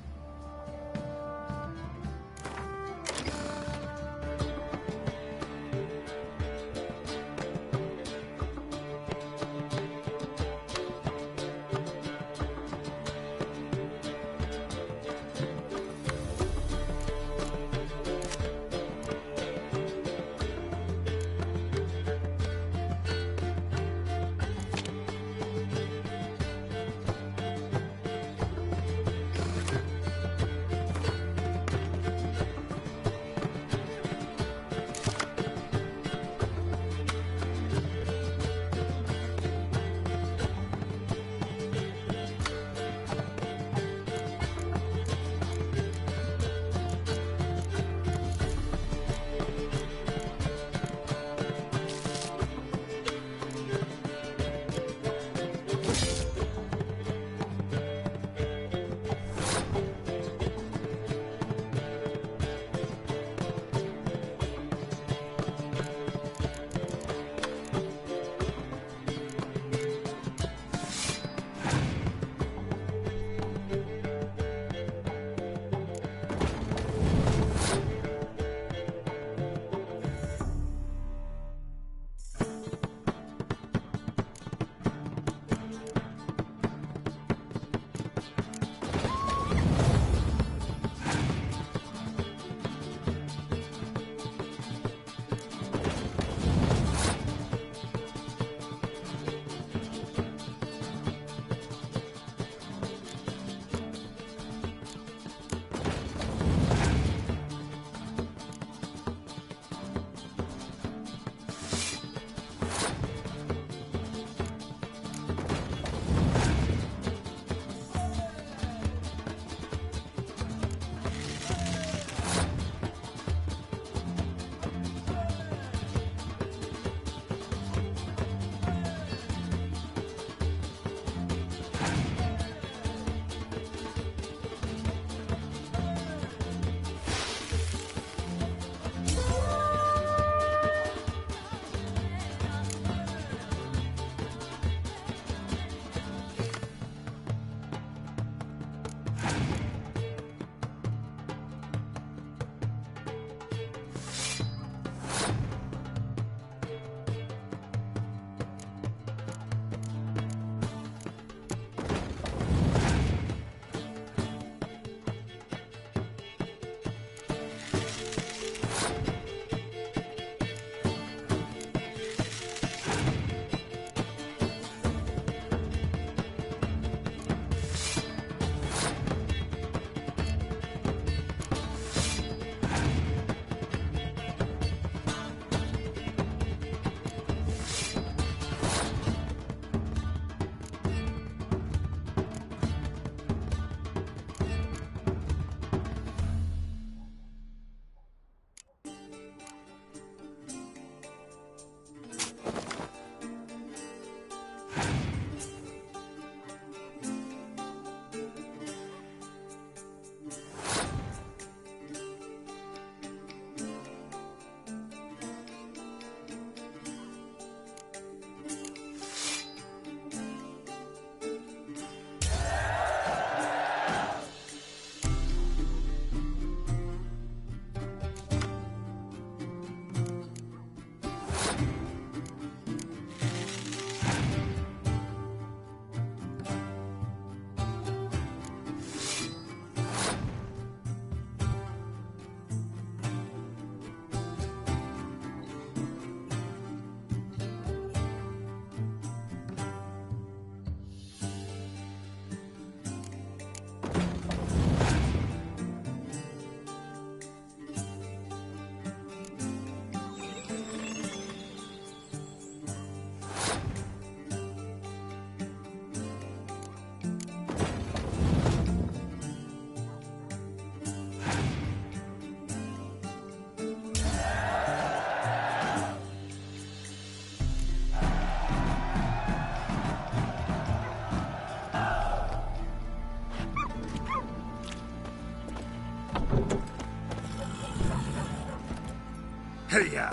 Hey-ya!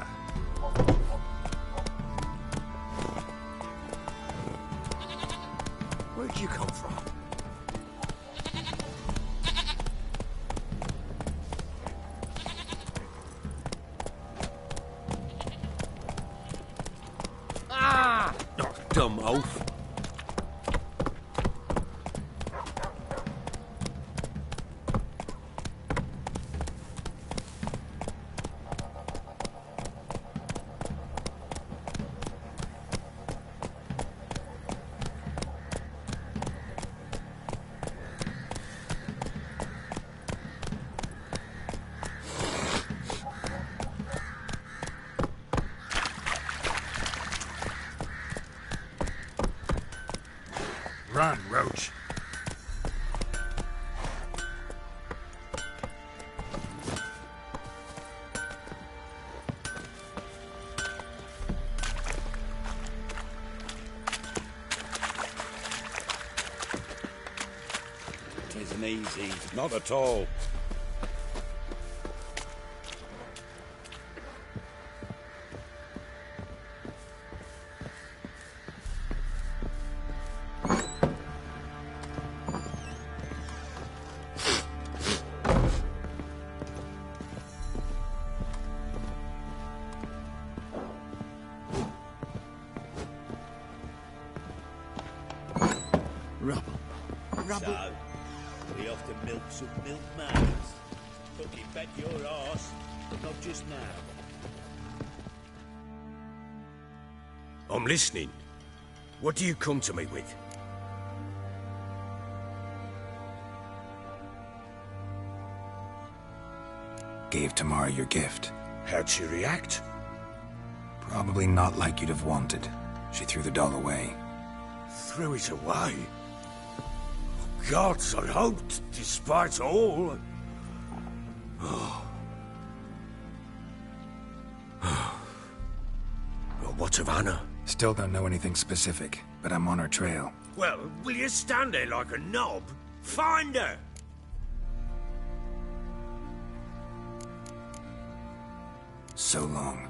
Where'd you come from? some oath. Run, Roach. It isn't easy. Not at all. Rubble. So, we have to milk some milkmaids. Fucking bet your arse, but not just now. I'm listening. What do you come to me with? Gave Tamara your gift. How'd she react? Probably not like you'd have wanted. She threw the doll away. Threw it away? Gods, I hoped, despite all... Well, what of Anna? Still don't know anything specific, but I'm on her trail. Well, will you stand there like a knob? Find her! So long.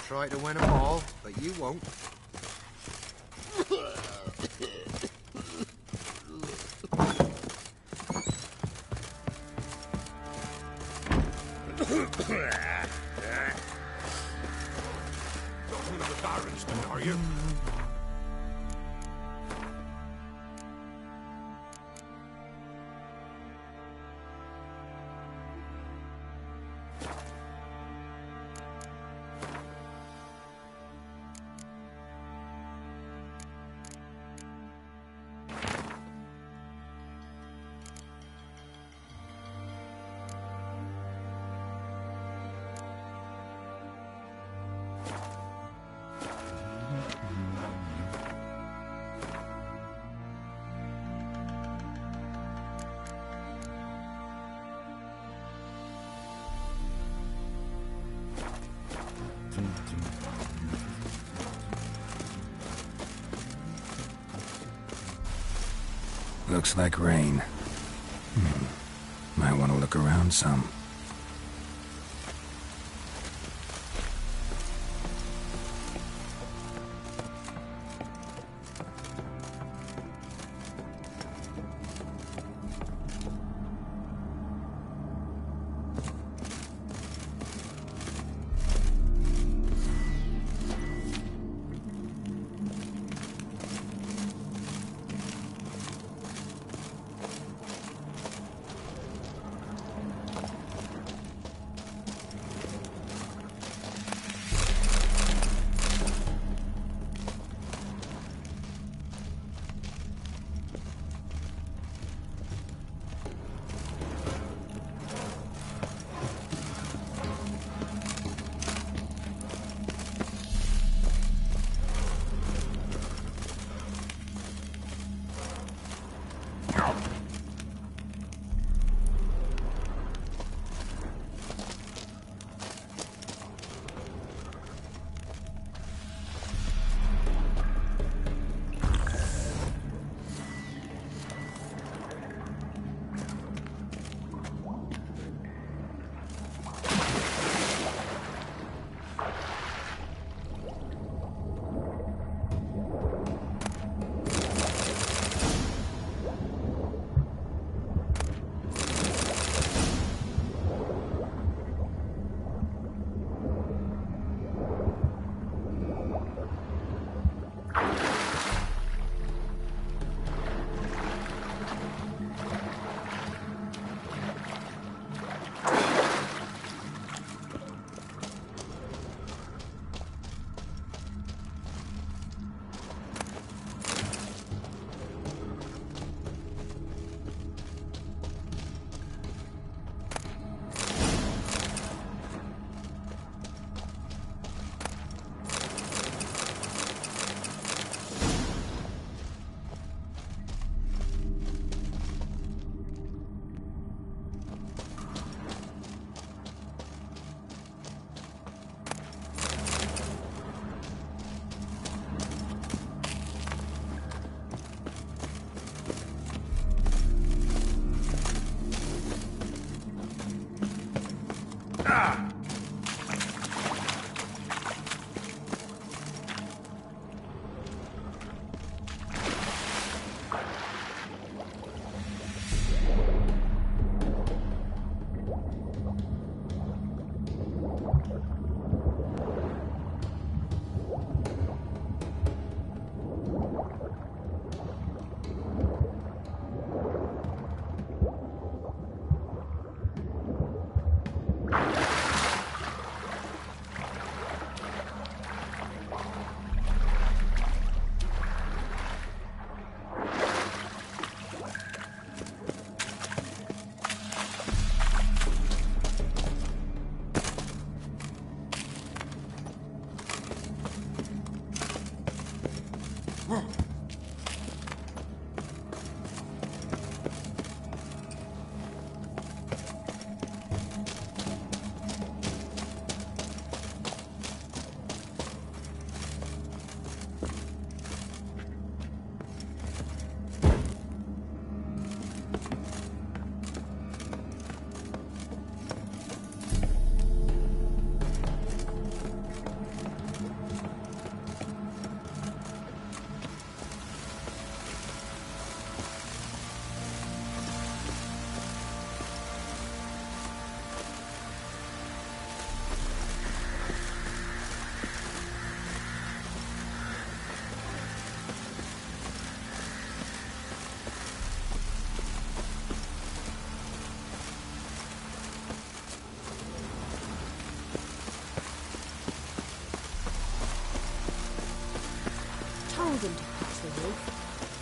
try to win them all, but you won't. One of the Barons, then, are you? Looks like rain. Might want to look around some.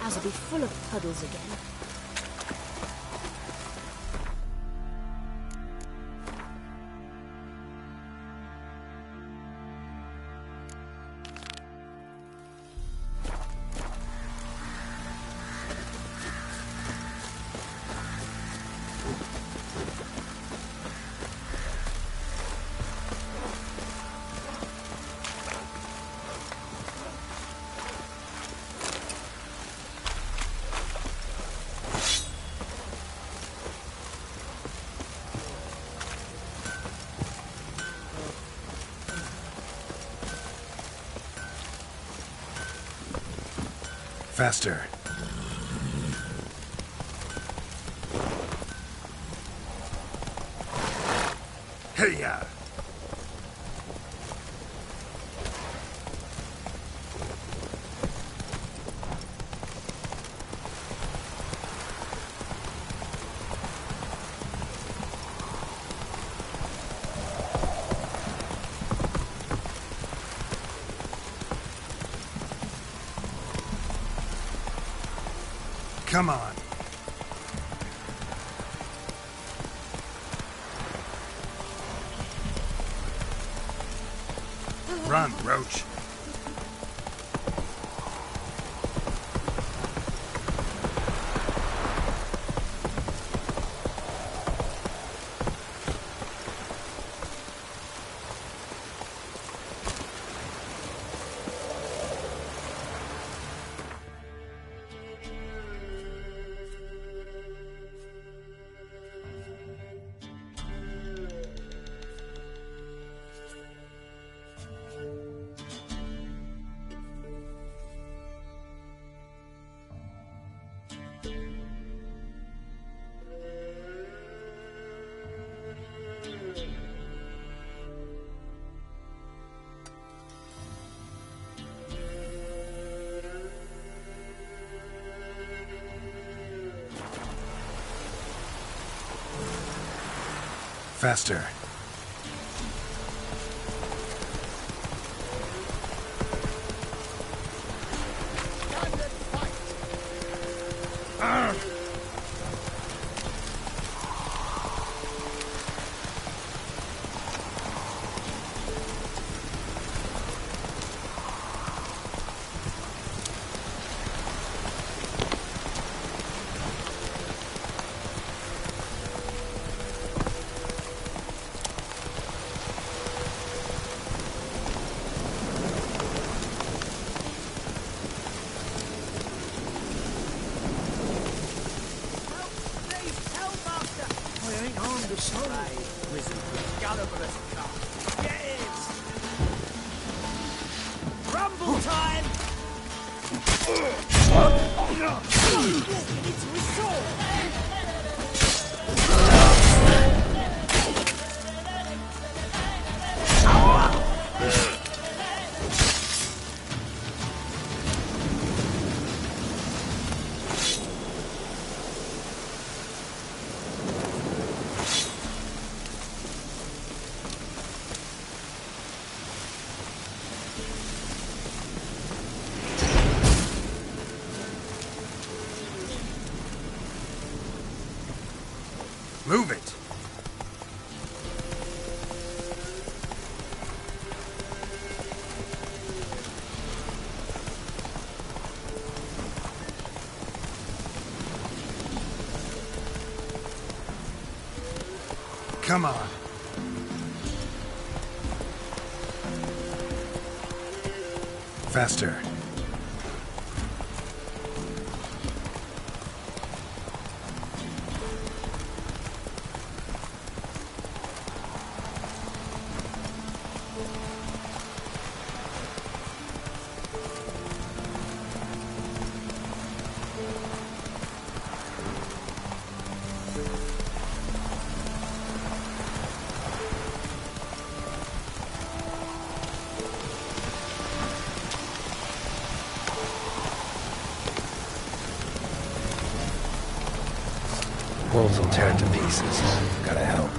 house will be full of puddles again. Faster. Hey-ya! Come on. Run, Roach. Faster. Rumble time! Move it! Come on. Faster. Wolves will tear it to pieces. Gotta help.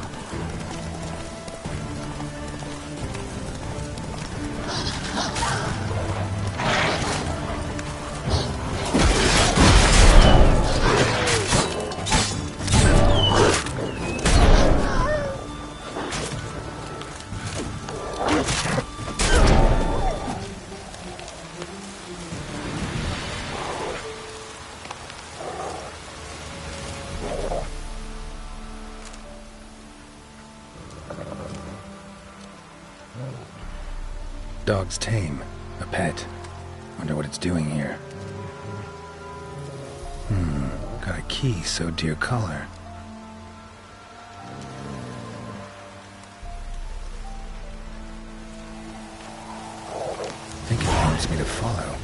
dog's tame. A pet. Wonder what it's doing here. Got a key sewed to your collar. I think it wants me to follow.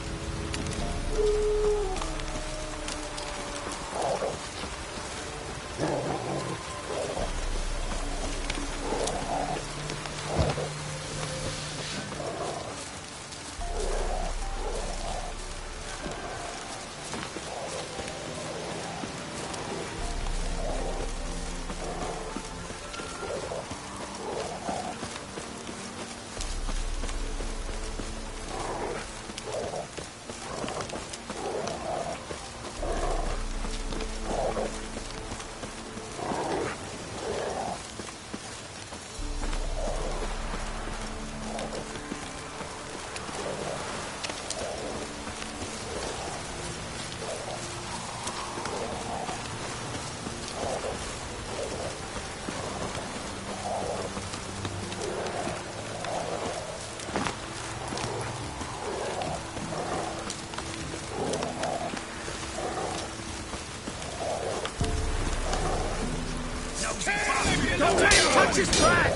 Don't let him touch his track!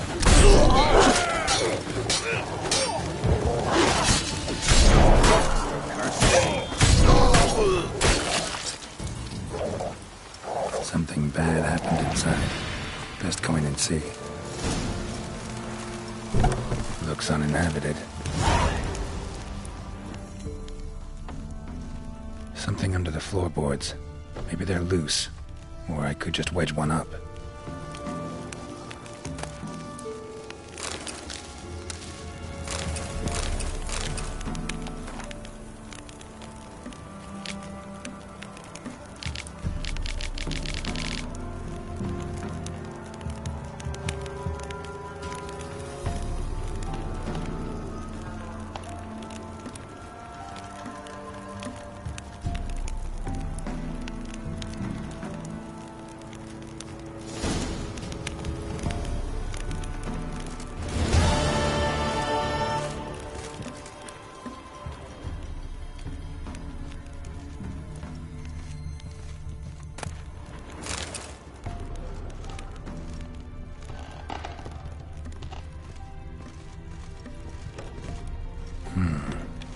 Something bad happened inside. Best go in and see. Looks uninhabited. Something under the floorboards. Maybe they're loose. Or I could just wedge one up.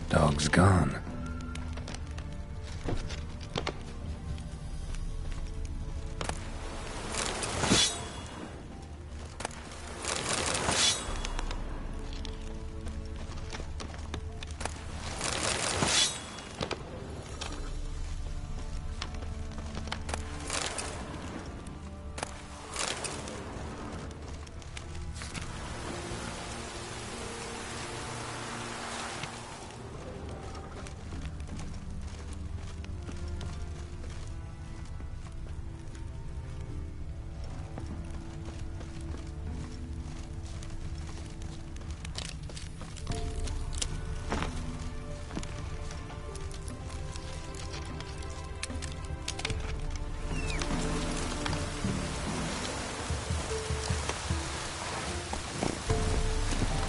Dog's gone.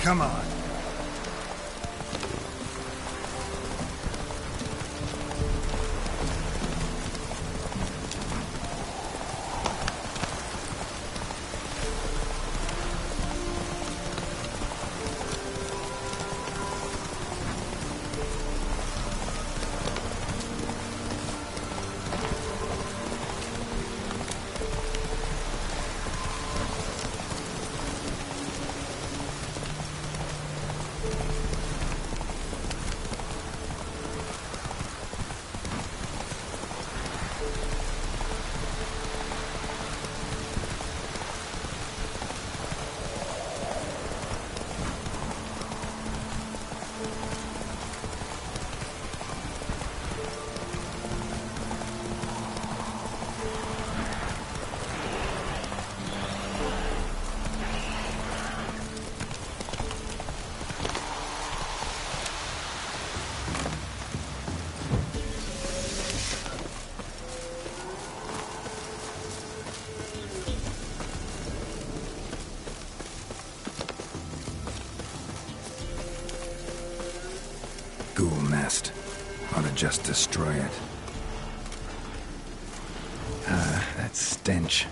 Come on. Ought to just destroy it. That stench.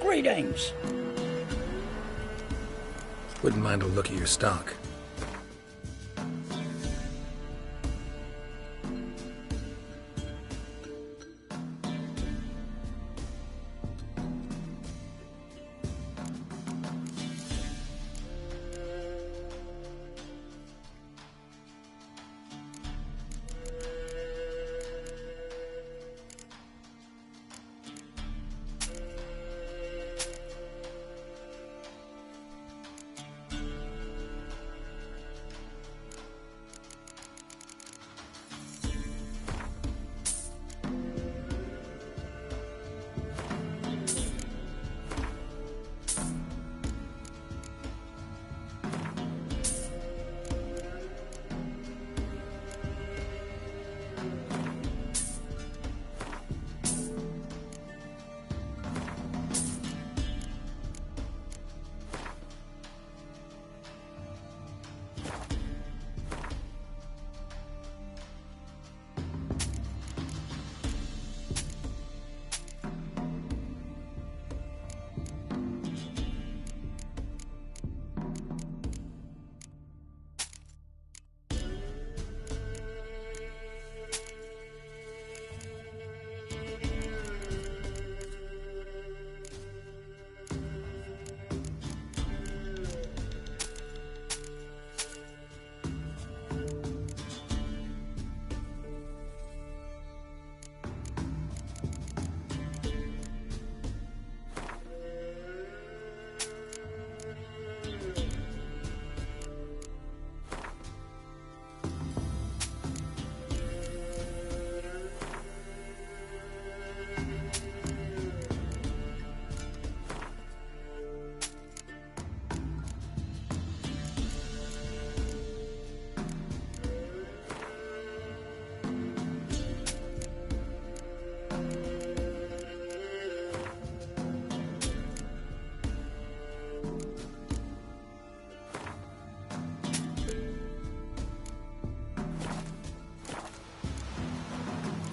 Greetings. Wouldn't mind a look at your stock.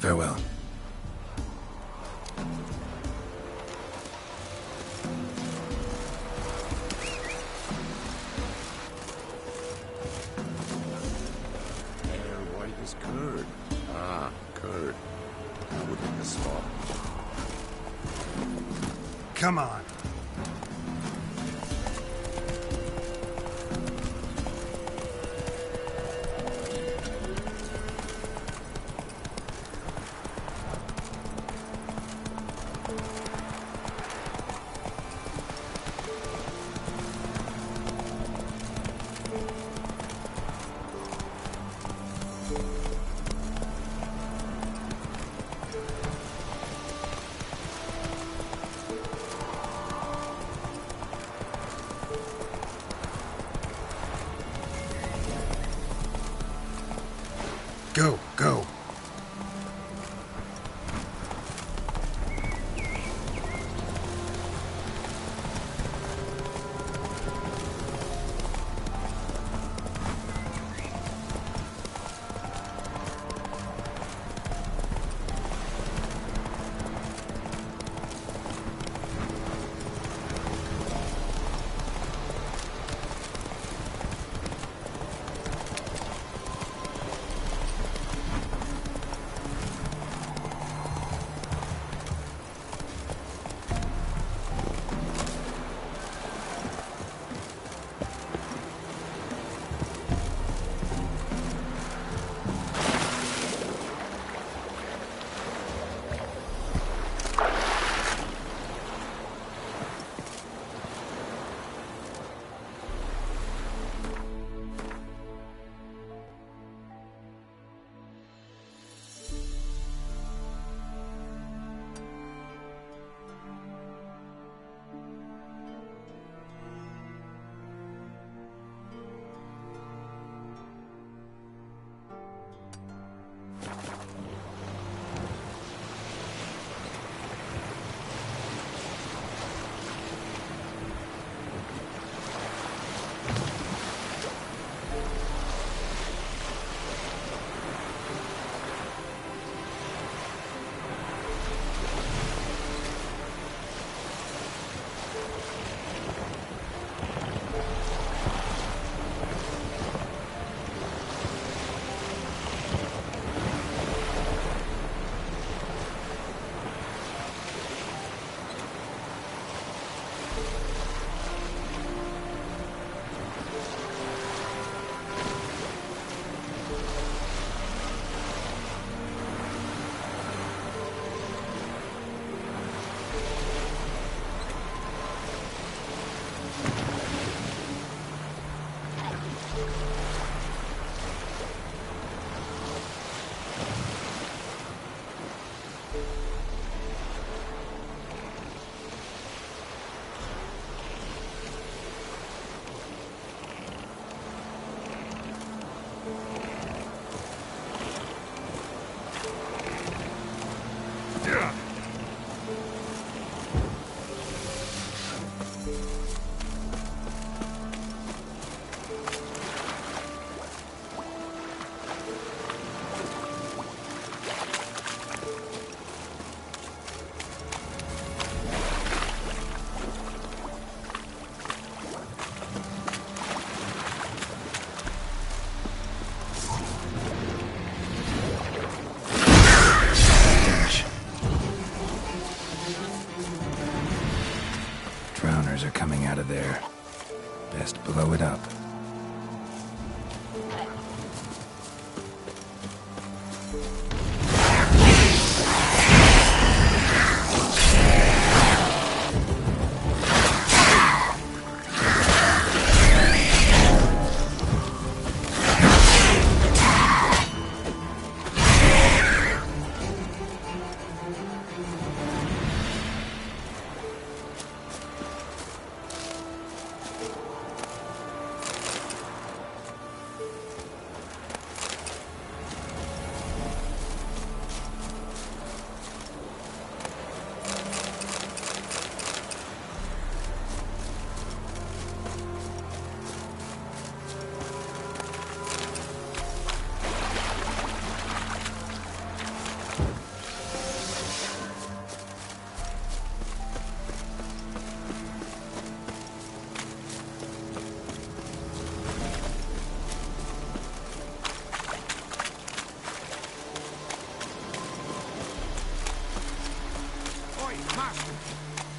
Farewell. White as curd. Ah, curd. That would hit the spot. Come on. Go, go. Drowners are coming out of there. Best blow it up.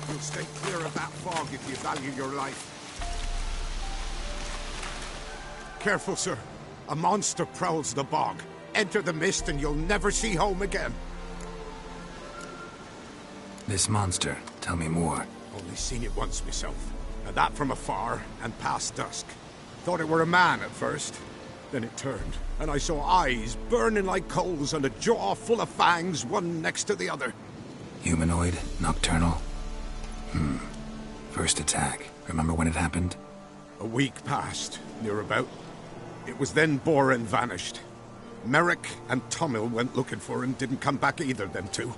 You'll stay clear of that fog if you value your life. Careful, sir. A monster prowls the bog. Enter the mist and you'll never see home again. This monster, tell me more. Only seen it once myself. And that from afar and past dusk. Thought it were a man at first. Then it turned, and I saw eyes burning like coals and a jaw full of fangs, one next to the other. Humanoid? Nocturnal? First attack. Remember when it happened? A week passed, near about. It was then Boren vanished. Merrick and Tomil went looking for him, didn't come back either, them two.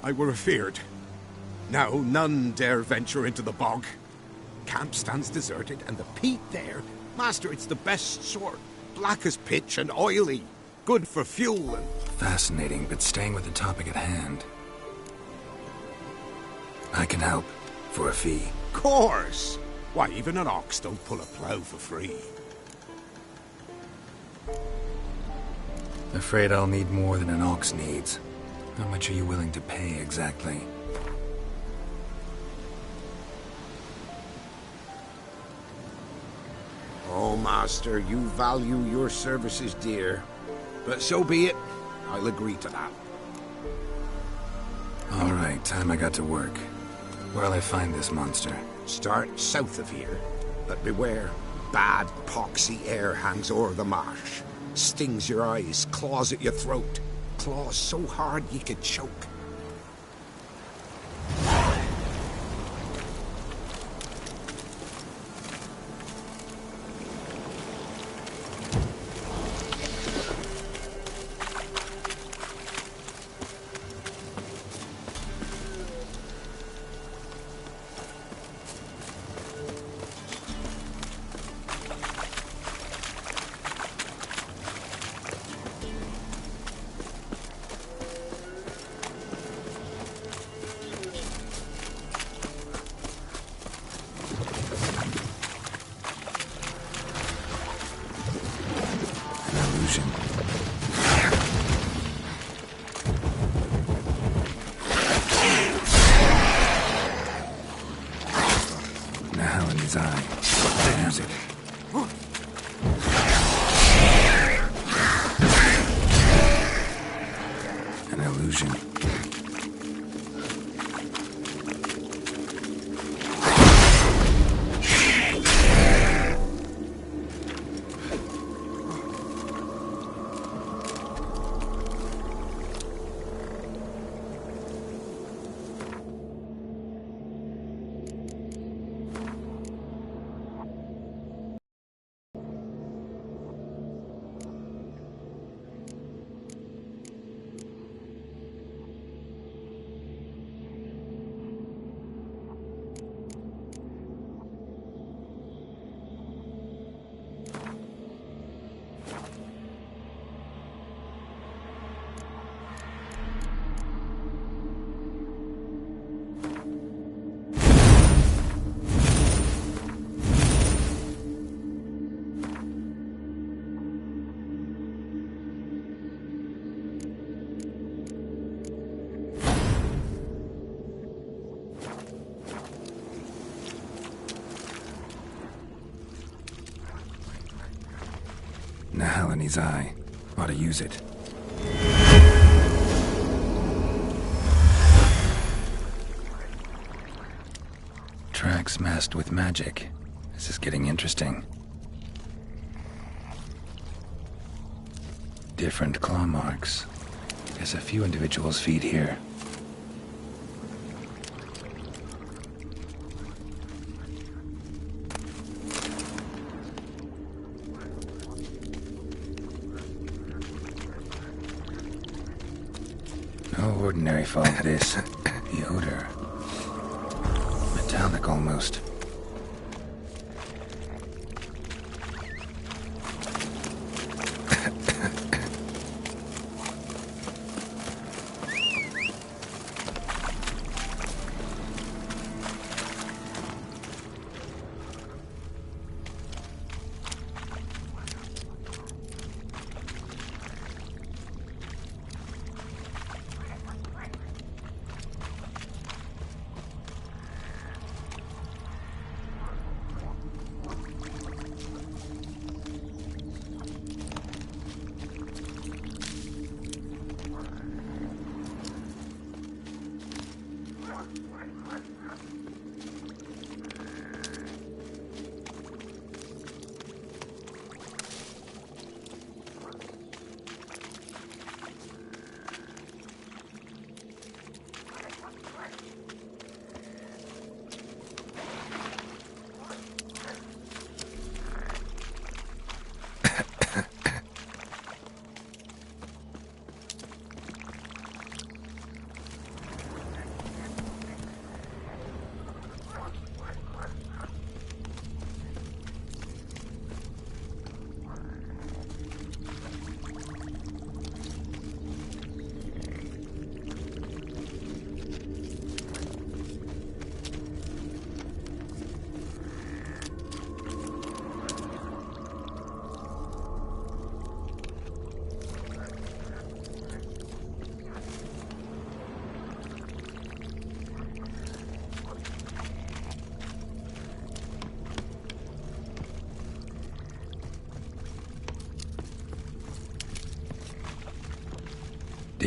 I were afeard. Now none dare venture into the bog. Camp stands deserted, and the peat there, master, it's the best sort. Black as pitch and oily. Good for fuel and... Fascinating, but staying with the topic at hand. I can help. For a fee. Course! Why, even an ox don't pull a plough for free. Afraid I'll need more than an ox needs. How much are you willing to pay, exactly? Oh, master, you value your services dear. But so be it. I'll agree to that. All right, time I got to work. Where'll I find this monster? Start south of here. But beware, bad, poxy air hangs o'er the marsh. Stings your eyes, claws at your throat. Claws so hard you could choke. Nahal in his eye. Ought to use it. Tracks masked with magic. This is getting interesting. Different claw marks. There's a few individuals' feet here. No ordinary fog, this. The odor. Metallic almost.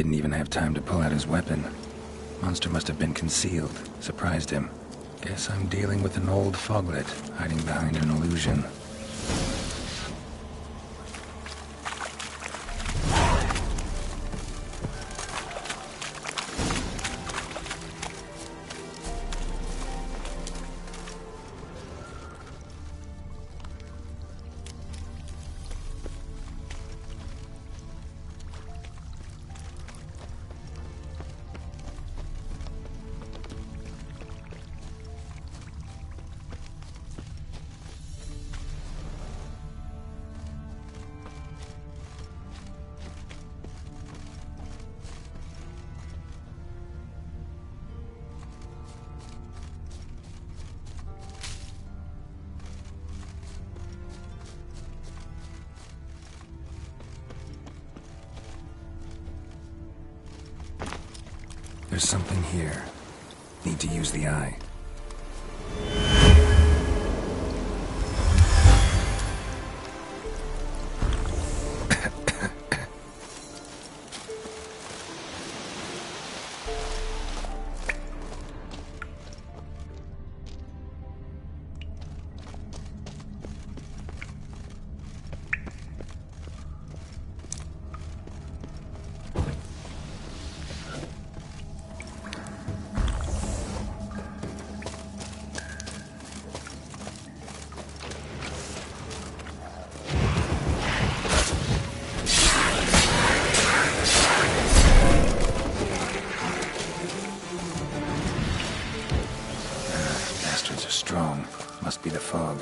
didn't even have time to pull out his weapon. Monster must have been concealed, surprised him. Guess I'm dealing with an old foglet, hiding behind an illusion. There's something here. Need to use the eye. Strong. Must be the fog.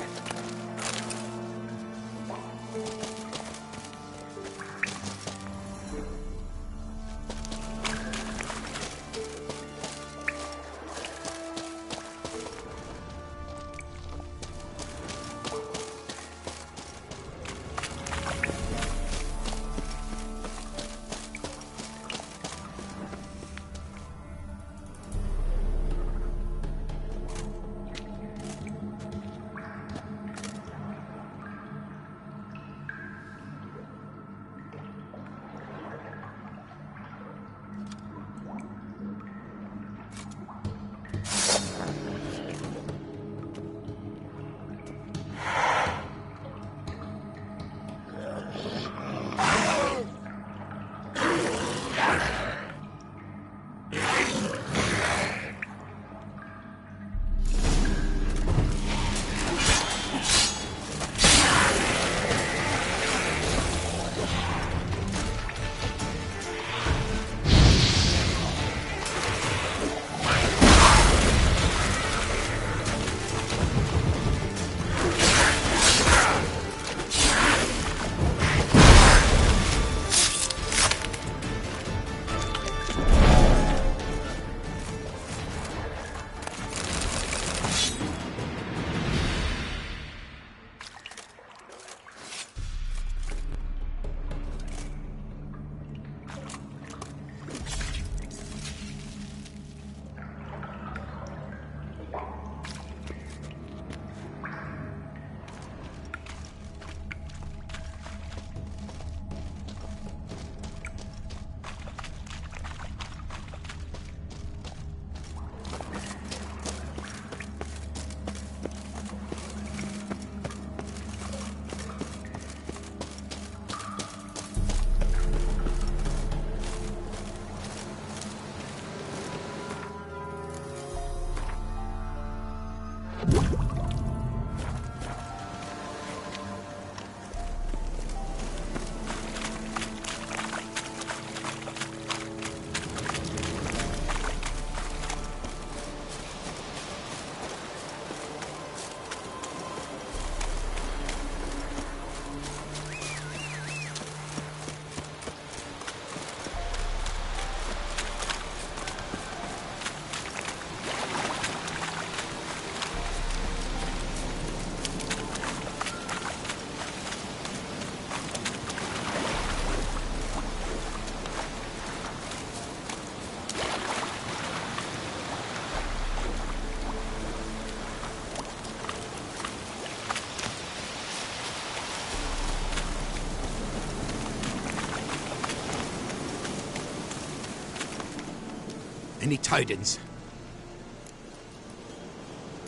Any tidings?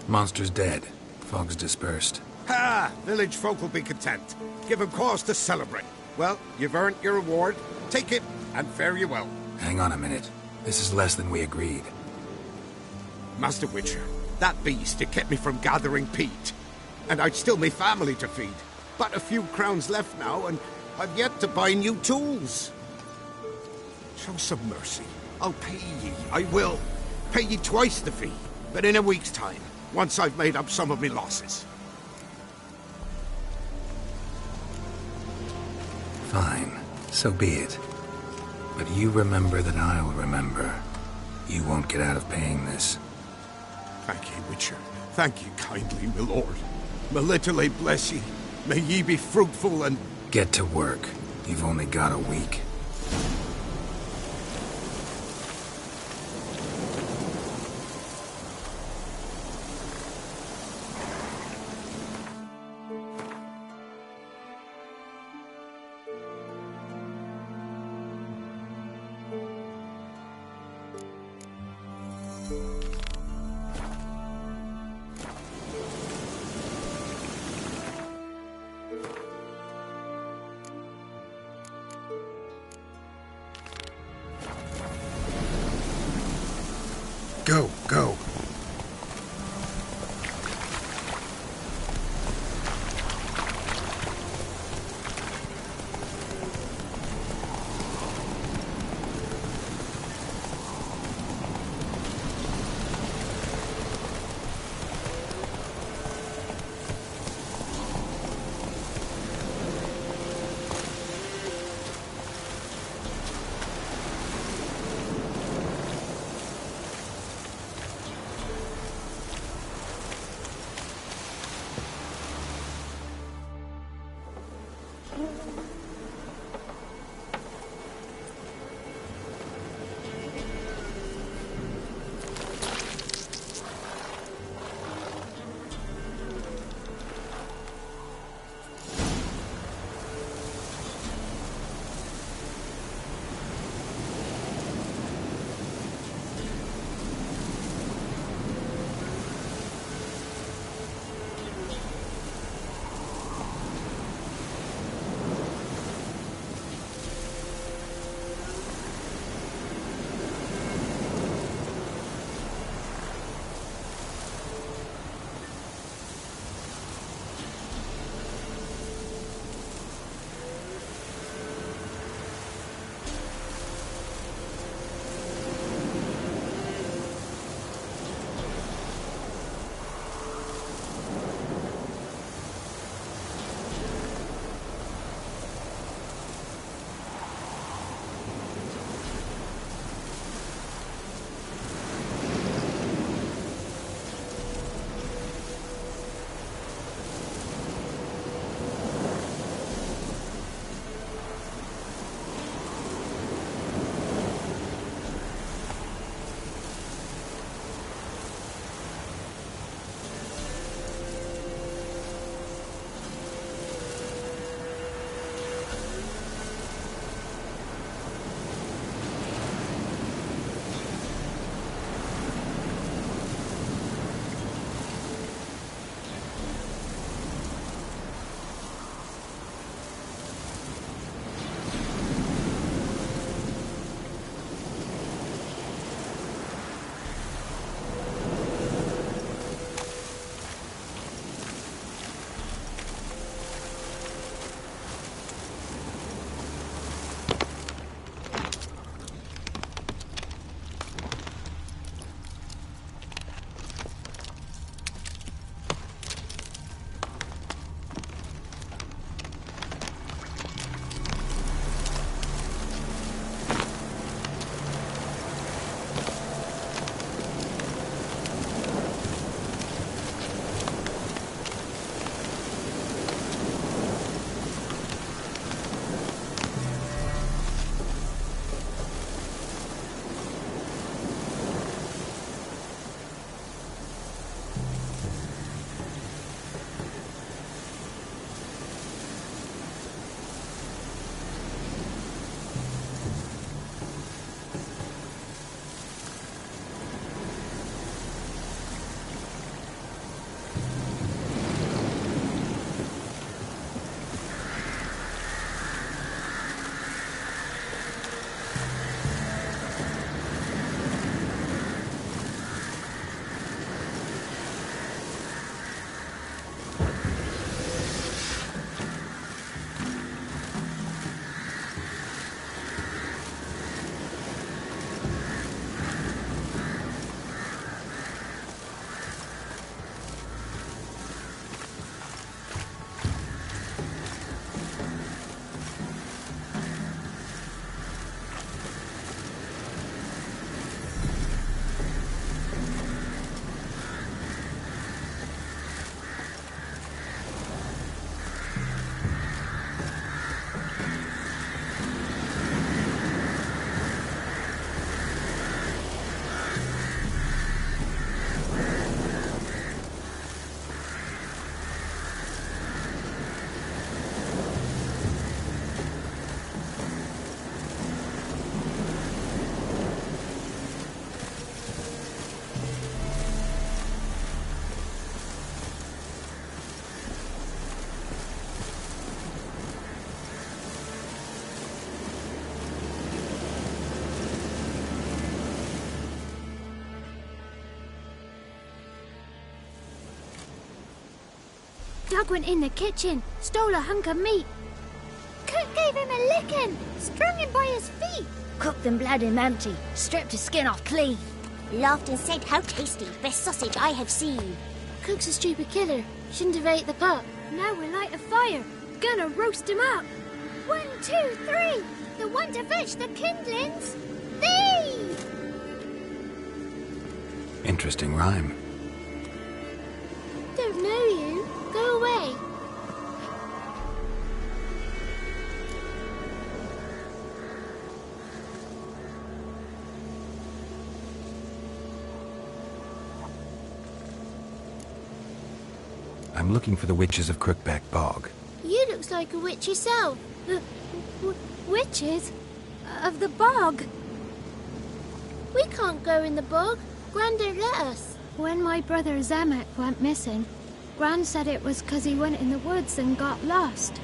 Monster's dead. Fog's dispersed. Ha! Village folk will be content. Give them cause to celebrate. Well, you've earned your reward. Take it, and fare you well. Hang on a minute. This is less than we agreed. Master Witcher, that beast, it kept me from gathering peat. And I'd still my family to feed. But a few crowns left now, and I've yet to buy new tools. Show some mercy. I'll pay ye. I will. Pay ye twice the fee. But in a week's time, once I've made up some of my losses. Fine. So be it. But you remember that I'll remember. You won't get out of paying this. Thank ye, Witcher. Thank ye kindly, my lord. Melitele bless ye. May ye be fruitful and... Get to work. You've only got a week. Go, go. Doug went in the kitchen, stole a hunk of meat. Cook gave him a licking, strung him by his feet. Cooked and bled him empty, stripped his skin off clean. Laughed and said, "How tasty, best sausage I have seen." Cook's a stupid killer, shouldn't have ate the pup. Now we'll light a fire, gonna roast him up. 1, 2, 3, the one to fetch the kindlings. Thee! Interesting rhyme. Don't know you. Go away. I'm looking for the witches of Crookback Bog. You looks like a witch yourself. Witches? Of the bog? We can't go in the bog. Gran don't let us. When my brother Zamek went missing, Gran said it was 'cause he went in the woods and got lost.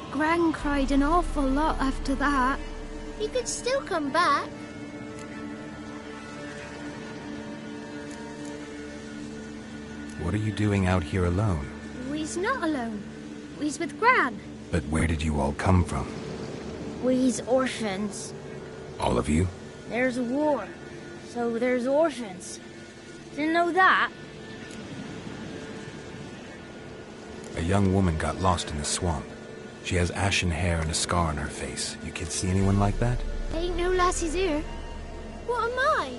Gran cried an awful lot after that. He could still come back. What are you doing out here alone? We's not alone. We's with Gran. But where did you all come from? We's orphans. All of you? There's a war, so there's orphans. Didn't know that? A young woman got lost in the swamp. She has ashen hair and a scar on her face. You kids see anyone like that? Ain't no lassies here. What am I?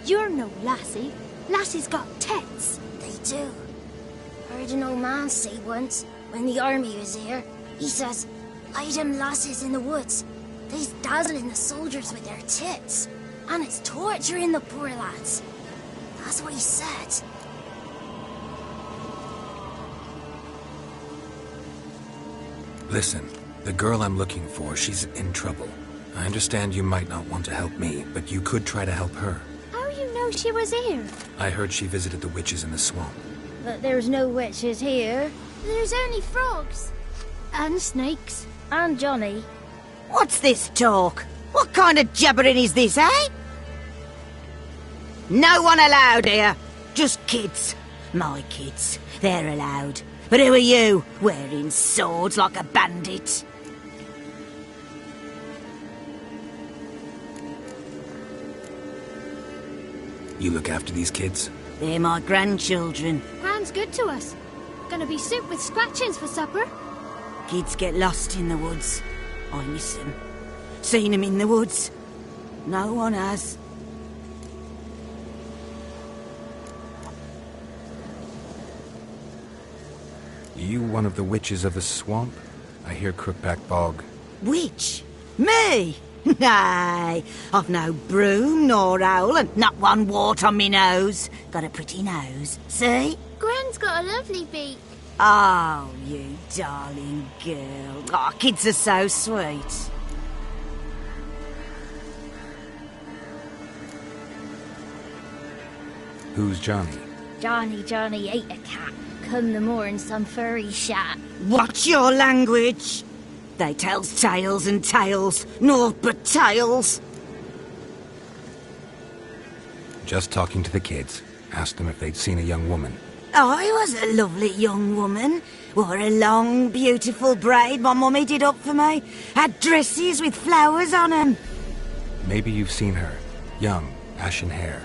You're no lassie. Lassies got tits. They do. Heard an old man say once, when the army was here, he says, "Hide them lasses in the woods. They's dazzling the soldiers with their tits, and it's torturing the poor lads." That's what he said. Listen, the girl I'm looking for, she's in trouble. I understand you might not want to help me, but you could try to help her. How you know she was here? I heard she visited the witches in the swamp. But there's no witches here. There's only frogs. And snakes. And Johnny. What's this talk? What kind of jabbering is this, eh? No one allowed here. Just kids. My kids. They're allowed. But who are you, wearing swords like a bandit? You look after these kids? They're my grandchildren. Gran's good to us. Gonna be soup with scratchings for supper. Kids get lost in the woods. I miss them. Seen them in the woods. No one has. You one of the witches of the swamp? I hear Crookback Bog. Witch? Me? Nay, I've no broom nor owl and not one wart on me nose. Got a pretty nose, see? Gran's got a lovely beak. Oh, you darling girl. Oh, kids are so sweet. Who's Johnny? Johnny ate a cat. Come the more in some furry shat. Watch your language. They tells tales and tales, naught but tales. Just talking to the kids. Asked them if they'd seen a young woman. I was a lovely young woman. Wore a long, beautiful braid my mummy did up for me. Had dresses with flowers on 'em. Maybe you've seen her. Young, ashen hair.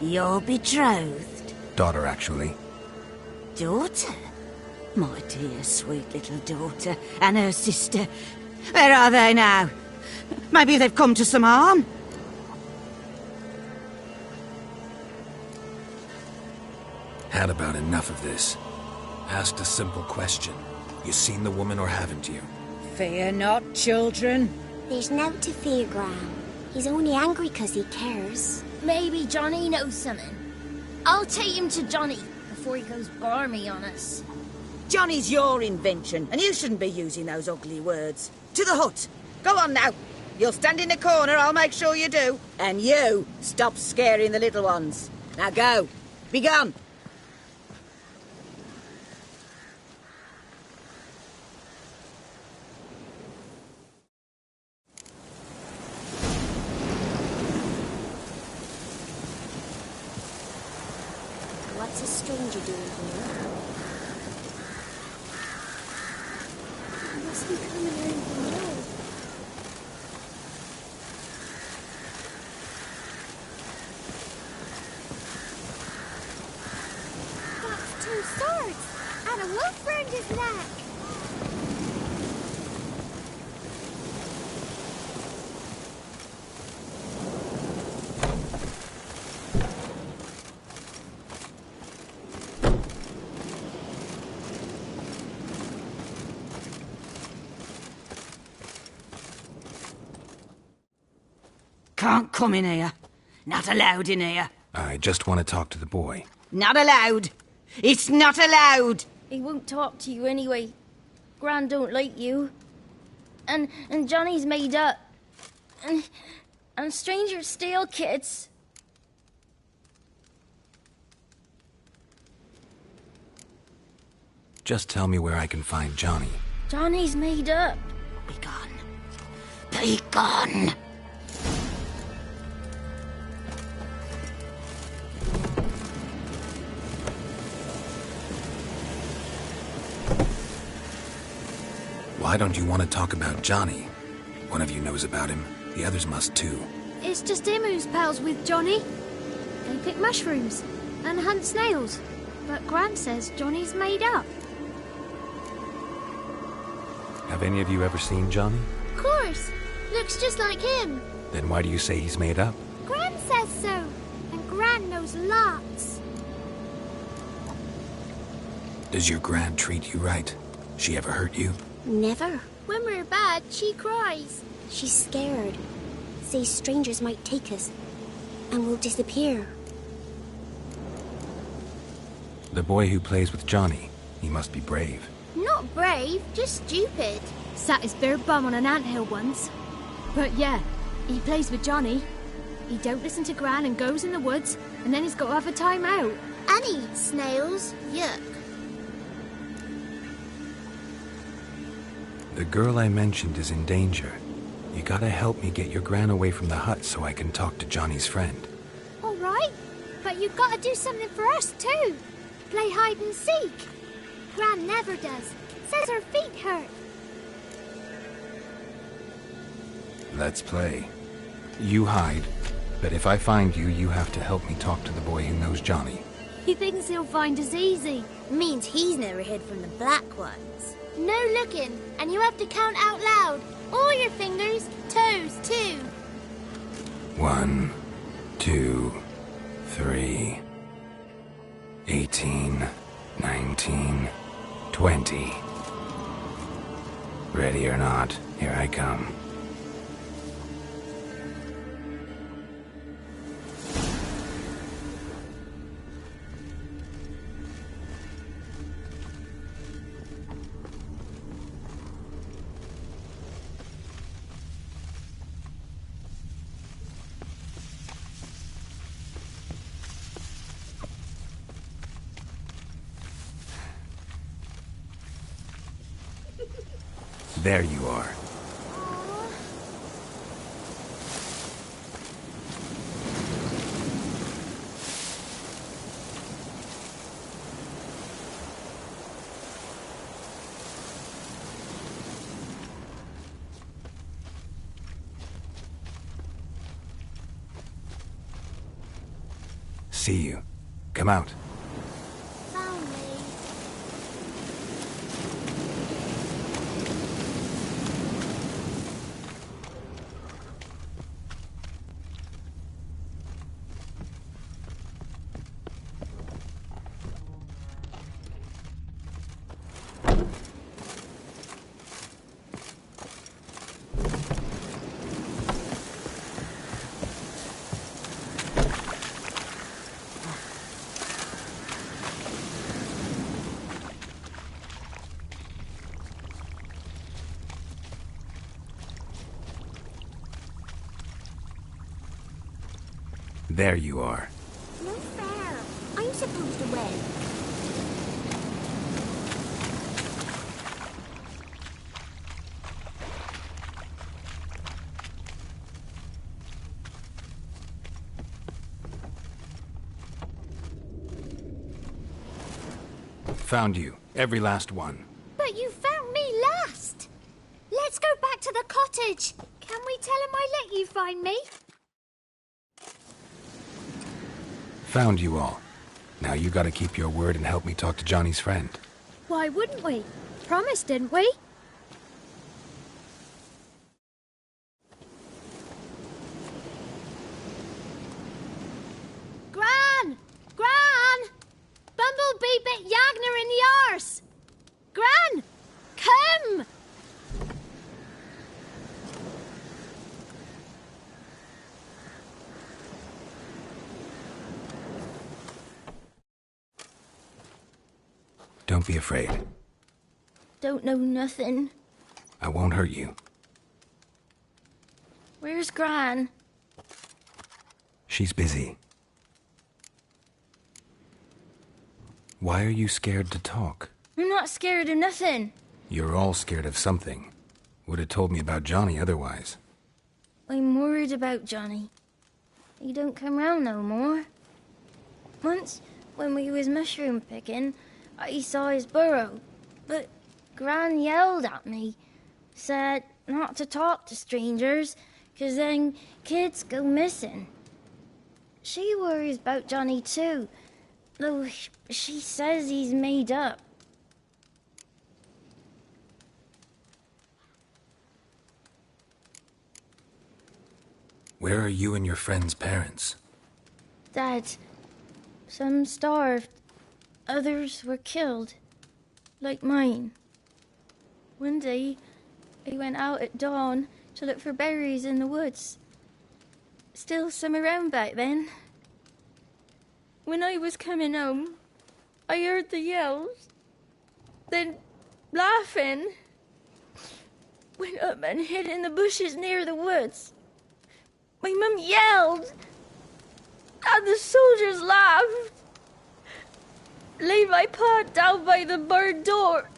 You're betrothed? Daughter, actually. Daughter? My dear, sweet little daughter. And her sister. Where are they now? Maybe they've come to some harm? Had about enough of this. Asked a simple question. You seen the woman or haven't you? Fear not, children. There's nought to fear, Gran. He's only angry 'cause he cares. Maybe Johnny knows something. I'll take him to Johnny before he goes barmy on us. Johnny's your invention, and you shouldn't be using those ugly words. To the hut. Go on now. You'll stand in the corner, I'll make sure you do. And you, stop scaring the little ones. Now go. Be gone. What's a stranger doing here? those swords, and a wolf round his neck. Can't come in here. Not allowed in here. I just want to talk to the boy. Not allowed. It's not allowed. He won't talk to you anyway. Gran don't like you. And Johnny's made up. And strangers steal kids. Just tell me where I can find Johnny. Johnny's made up. Be gone. Be gone. Why don't you want to talk about Johnny? One of you knows about him. The others must too. It's just him who's pals with Johnny. They pick mushrooms and hunt snails. But Gran says Johnny's made up. Have any of you ever seen Johnny? Of course. Looks just like him. Then why do you say he's made up? Gran says so. And Gran knows lots. Does your Gran treat you right? She ever hurt you? Never. When we're bad, she cries. She's scared. Says strangers might take us. And we'll disappear. The boy who plays with Johnny, he must be brave. Not brave, just stupid. Sat his bare bum on an anthill once. But yeah, he plays with Johnny. He don't listen to Gran and goes in the woods, and then he's got to have a time out. And he eats snails. Yuck. The girl I mentioned is in danger. You gotta help me get your Gran away from the hut so I can talk to Johnny's friend. All right, but you've got to do something for us too. Play hide and seek. Gran never does. Says her feet hurt. Let's play. You hide, but if I find you, you have to help me talk to the boy who knows Johnny. He thinks he'll find us easy. Means he's never hid from the black ones. No looking, and you have to count out loud. All your fingers, toes too. 1, 2, 3, 18, 19, 20. Ready or not, here I come. There you are. See you. Come out. There you are. No fair. I'm supposed to win. Found you. Every last one. But you found me last. Let's go back to the cottage. Can we tell him I let you find me? Found you all. Now you gotta keep your word and help me talk to Johnny's friend. Why wouldn't we? Promised, didn't we? Gran! Gran! Bumblebee bit Yagner in the arse! Gran! Come! Don't be afraid. Don't know nothing. I won't hurt you. Where's Gran? She's busy. Why are you scared to talk? I'm not scared of nothing. You're all scared of something. Would have told me about Johnny otherwise. I'm worried about Johnny. He don't come round no more. Once, when we was mushroom picking, I saw his burrow, but Gran yelled at me, said not to talk to strangers, 'cause then kids go missing. She worries about Johnny too, though she says he's made up. Where are you and your friend's parents? Dad, some starved, others were killed, like mine. One day, I went out at dawn to look for berries in the woods. Still some around back then. When I was coming home, I heard the yells, then laughing. Went up and hid in the bushes near the woods. My mum yelled, and the soldiers laughed. Laid my pa down by the barn door.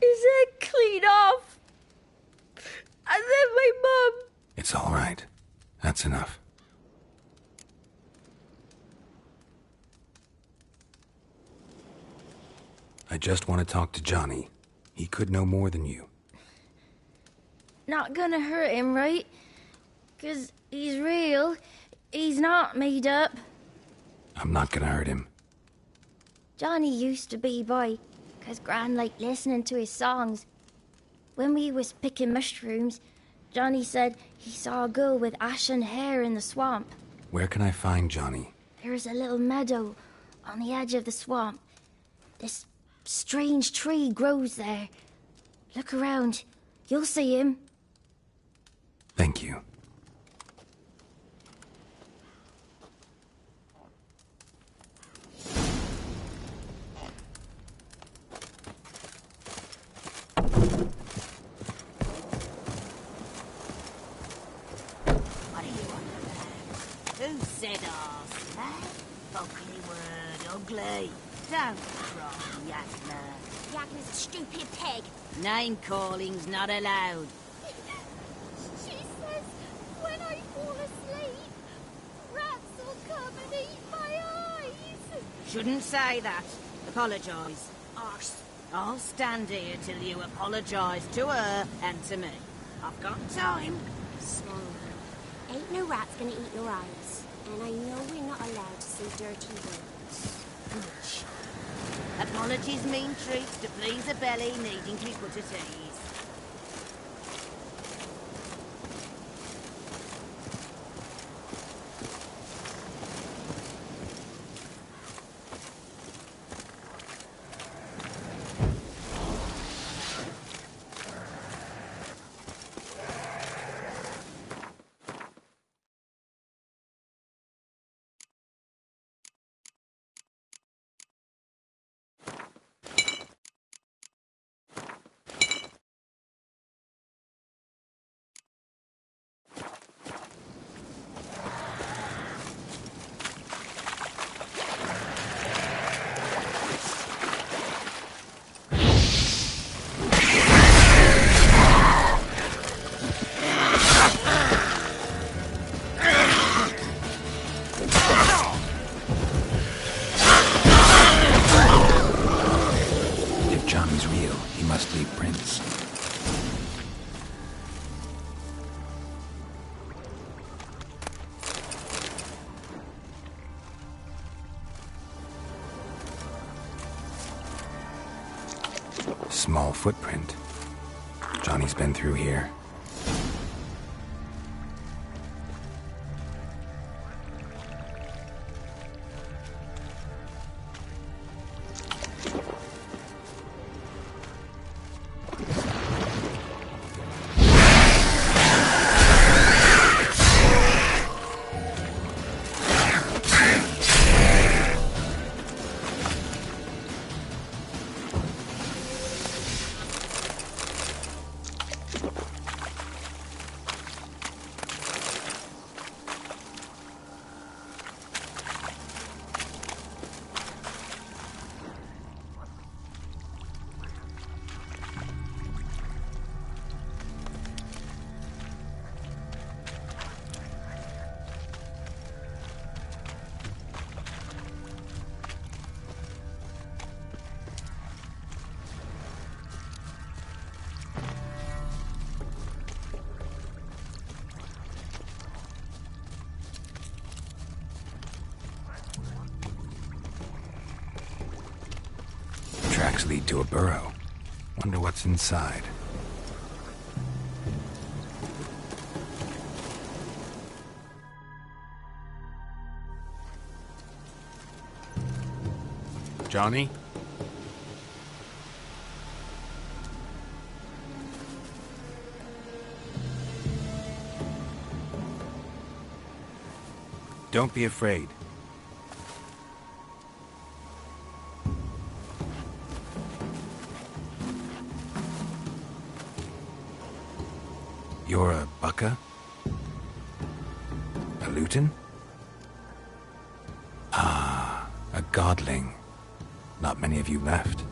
His head clean off. And then my mum... It's all right. That's enough. I just want to talk to Johnny. He could know more than you. Not gonna hurt him, right? 'Cause he's real. He's not made up. I'm not gonna hurt him. Johnny used to be boy, 'cause Gran liked listening to his songs. When we was picking mushrooms, Johnny said he saw a girl with ashen hair in the swamp. Where can I find Johnny? There's a little meadow on the edge of the swamp. This strange tree grows there. Look around. You'll see him. Thank you. Who said arse, eh? Ugly word, ugly. Don't cry, Yagner. Yagner's a stupid pig. Name calling's not allowed. She says when I fall asleep, rats will come and eat my eyes. Shouldn't say that. Apologise. Arse. I'll stand here till you apologise to her and to me. I've got time. Small. Ain't no rat's gonna eat your eyes. And I know we're not allowed to say dirty words. Apologies mean treats to please a belly needing to be put at ease. Small footprint. Johnny's been through here. Tracks lead to a burrow. Wonder what's inside. Johnny? Don't be afraid. You're a Bucka? A Luton? Ah, a godling. Not many of you left.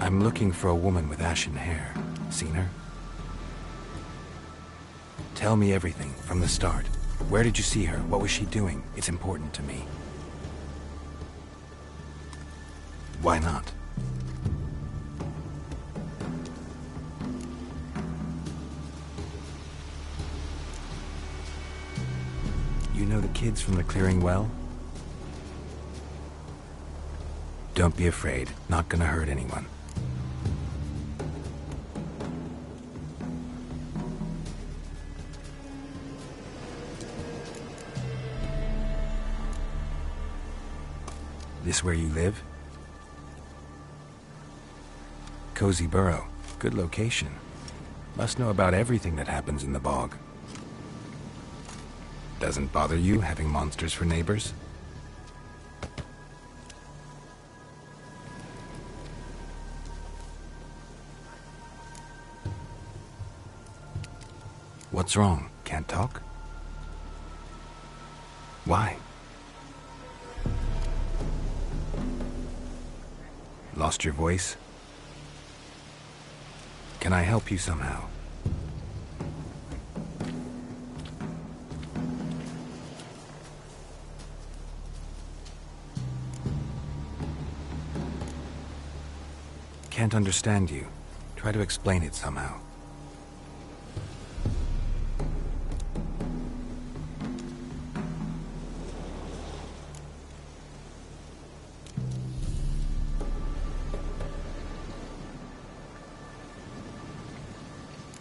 I'm looking for a woman with ashen hair. Seen her? Tell me everything, from the start. Where did you see her? What was she doing? It's important to me. Why not? You know the kids from the clearing well? Don't be afraid. Not gonna hurt anyone. This where you live? Cozy burrow. Good location. Must know about everything that happens in the bog. Doesn't bother you having monsters for neighbors? What's wrong? Can't talk? Why? Lost your voice? Can I help you somehow? Can't understand you. Try to explain it somehow.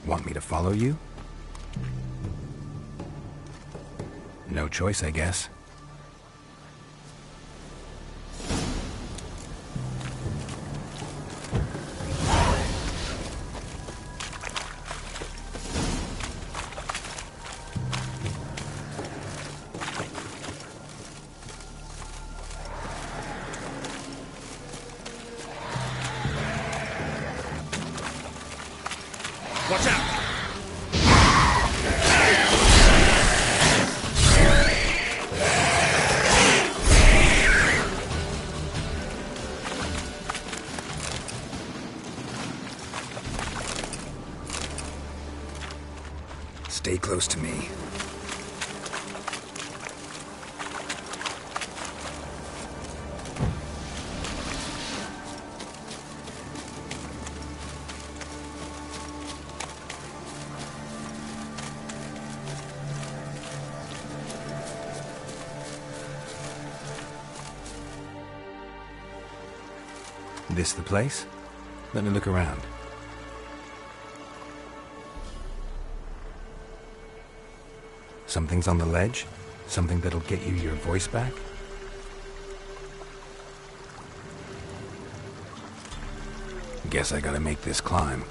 Want me to follow you? No choice, I guess. Watch out! Stay close to me. This the place? Let me look around. Something's on the ledge? Something that'll get you your voice back? Guess I gotta make this climb.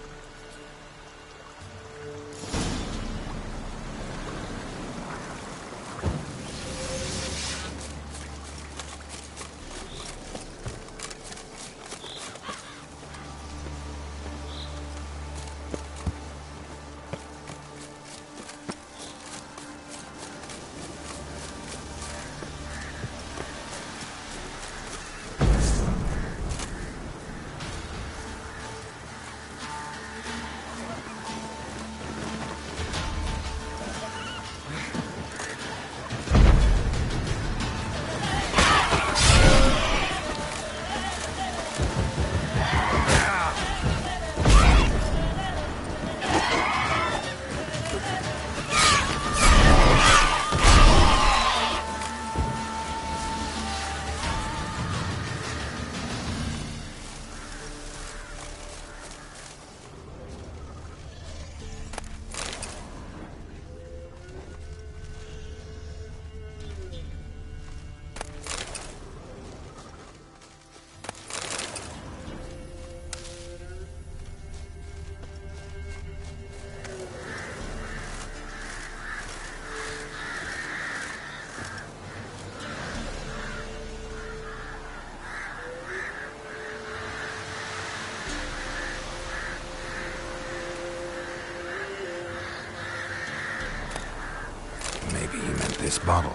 Maybe he meant this bottle.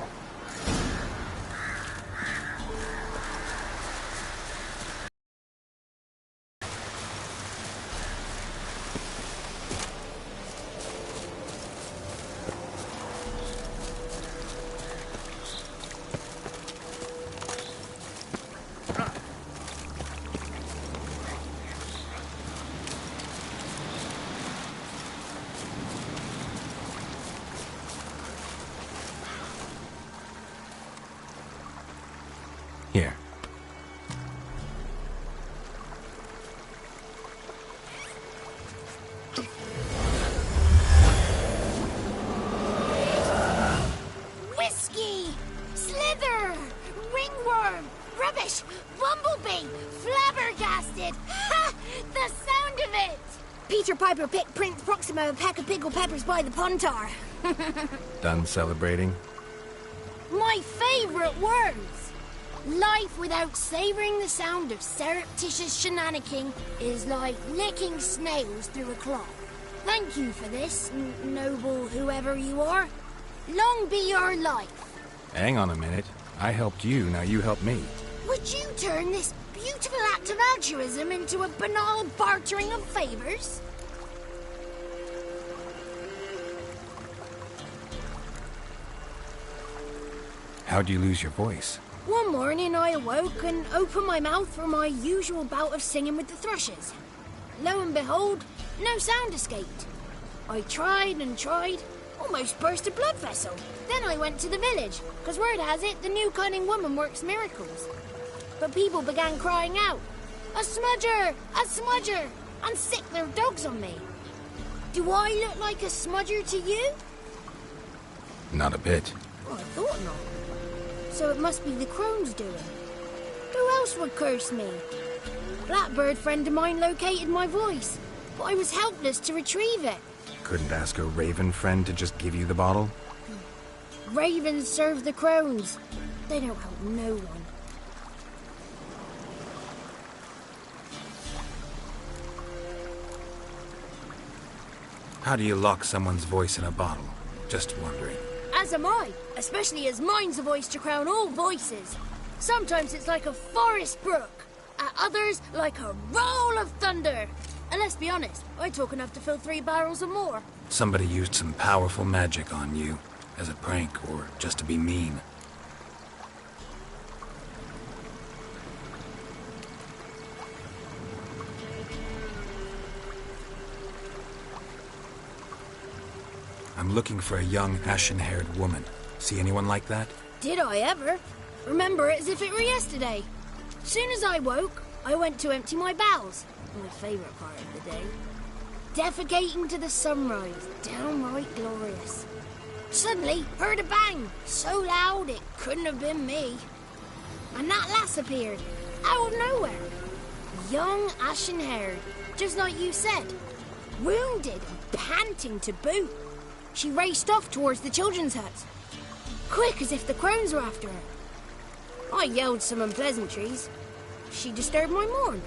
Here. Whiskey! Slither! Ringworm! Rubbish! Bumblebee! Flabbergasted! Ha! The sound of it! Peter Piper picked Prince Proximo a pack of pickled peppers by the pontar. Done celebrating? My favourite words! Life without savouring the sound of surreptitious shenanigans is like licking snails through a cloth. Thank you for this, noble whoever you are. Long be your life. Hang on a minute. I helped you, now you help me. Would you turn this beautiful act of altruism into a banal bartering of favours? How'd you lose your voice? One morning I awoke and opened my mouth for my usual bout of singing with the thrushes. Lo and behold, no sound escaped. I tried and tried, almost burst a blood vessel. Then I went to the village, because word has it the new cunning woman works miracles. But people began crying out, "A smudger! A smudger!" and sick their dogs on me. Do I look like a smudger to you? Not a bit. Well, I thought not. So it must be the crone's doing. Who else would curse me? Blackbird friend of mine located my voice, but I was helpless to retrieve it. Couldn't ask a raven friend to just give you the bottle? Ravens serve the crones. They don't help no one. How do you lock someone's voice in a bottle? Just wondering. As am I, especially as mine's a voice to crown all voices. Sometimes it's like a forest brook, at others like a roll of thunder. And let's be honest, I talk enough to fill 3 barrels or more. Somebody used some powerful magic on you, as a prank or just to be mean. I'm looking for a young, ashen-haired woman. See anyone like that? Did I ever? Remember it as if it were yesterday. Soon as I woke, I went to empty my bowels. My favourite part of the day. Defecating to the sunrise, downright glorious. Suddenly, heard a bang, so loud it couldn't have been me. And that lass appeared, out of nowhere. Young, ashen-haired, just like you said. Wounded and panting to boot. She raced off towards the children's huts. Quick as if the crones were after her. I yelled some unpleasantries. She disturbed my morn.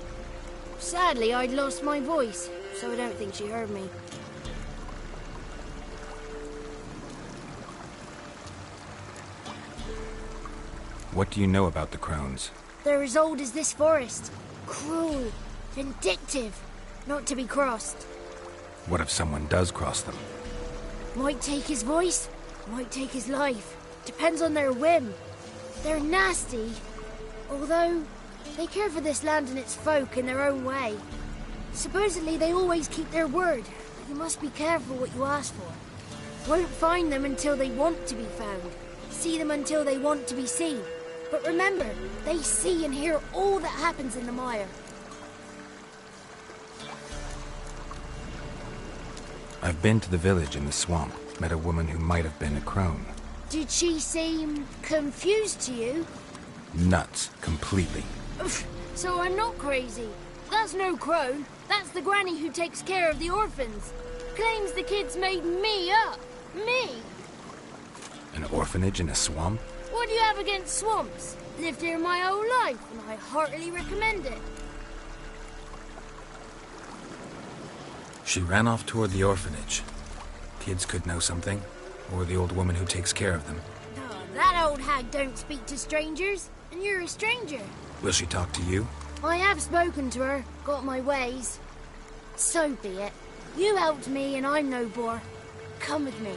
Sadly, I'd lost my voice, so I don't think she heard me. What do you know about the crones? They're as old as this forest. Cruel, vindictive, not to be crossed. What if someone does cross them? Might take his voice, might take his life. Depends on their whim. They're nasty, although they care for this land and its folk in their own way. Supposedly they always keep their word, but you must be careful what you ask for. Won't find them until they want to be found. See them until they want to be seen. But remember, they see and hear all that happens in the mire. I've been to the village in the swamp, met a woman who might have been a crone. Did she seem confused to you? Nuts, completely. So I'm not crazy. That's no crone. That's the granny who takes care of the orphans. Claims the kids made me up. Me! An orphanage in a swamp? What do you have against swamps? Lived here my whole life, and I heartily recommend it. She ran off toward the orphanage. Kids could know something, or the old woman who takes care of them. Oh, that old hag don't speak to strangers, and you're a stranger. Will she talk to you? I have spoken to her, got my ways. So be it. You helped me, and I'm no bore. Come with me.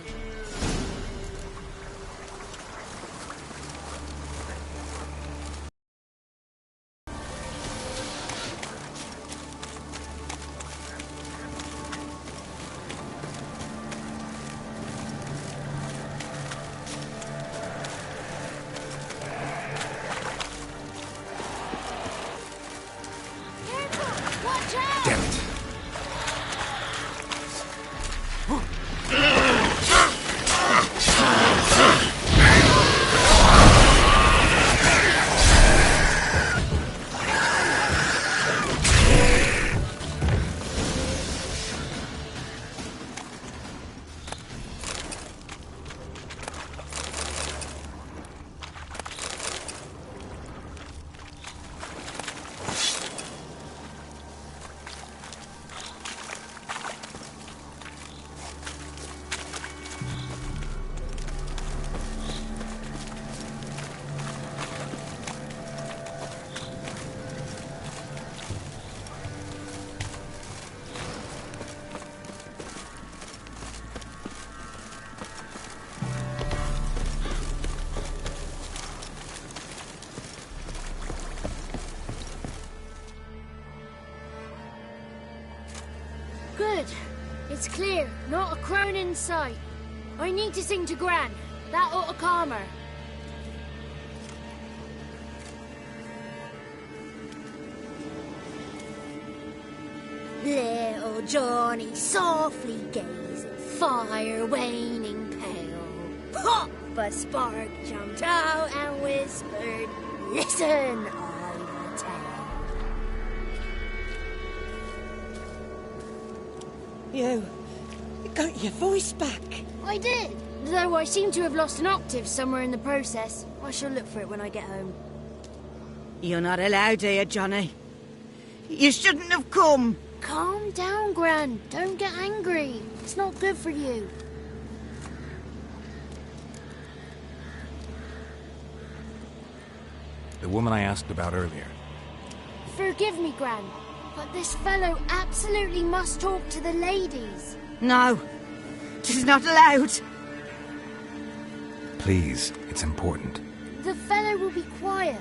Good. It's clear. Not a crone in sight. I need to sing to Gran. That ought to calm her. Little Johnny softly gazed, fire waning pale. Pop! A spark jumped out and whispered, "Listen, I've a tale." You got your voice back. I did, though I seem to have lost an octave somewhere in the process. I shall look for it when I get home. You're not allowed here, Johnny. You shouldn't have come. Calm down, Gran. Don't get angry. It's not good for you. The woman I asked about earlier. Forgive me, Gran, but this fellow absolutely must talk to the ladies. No, she's not allowed. Please, it's important. The fellow will be quiet.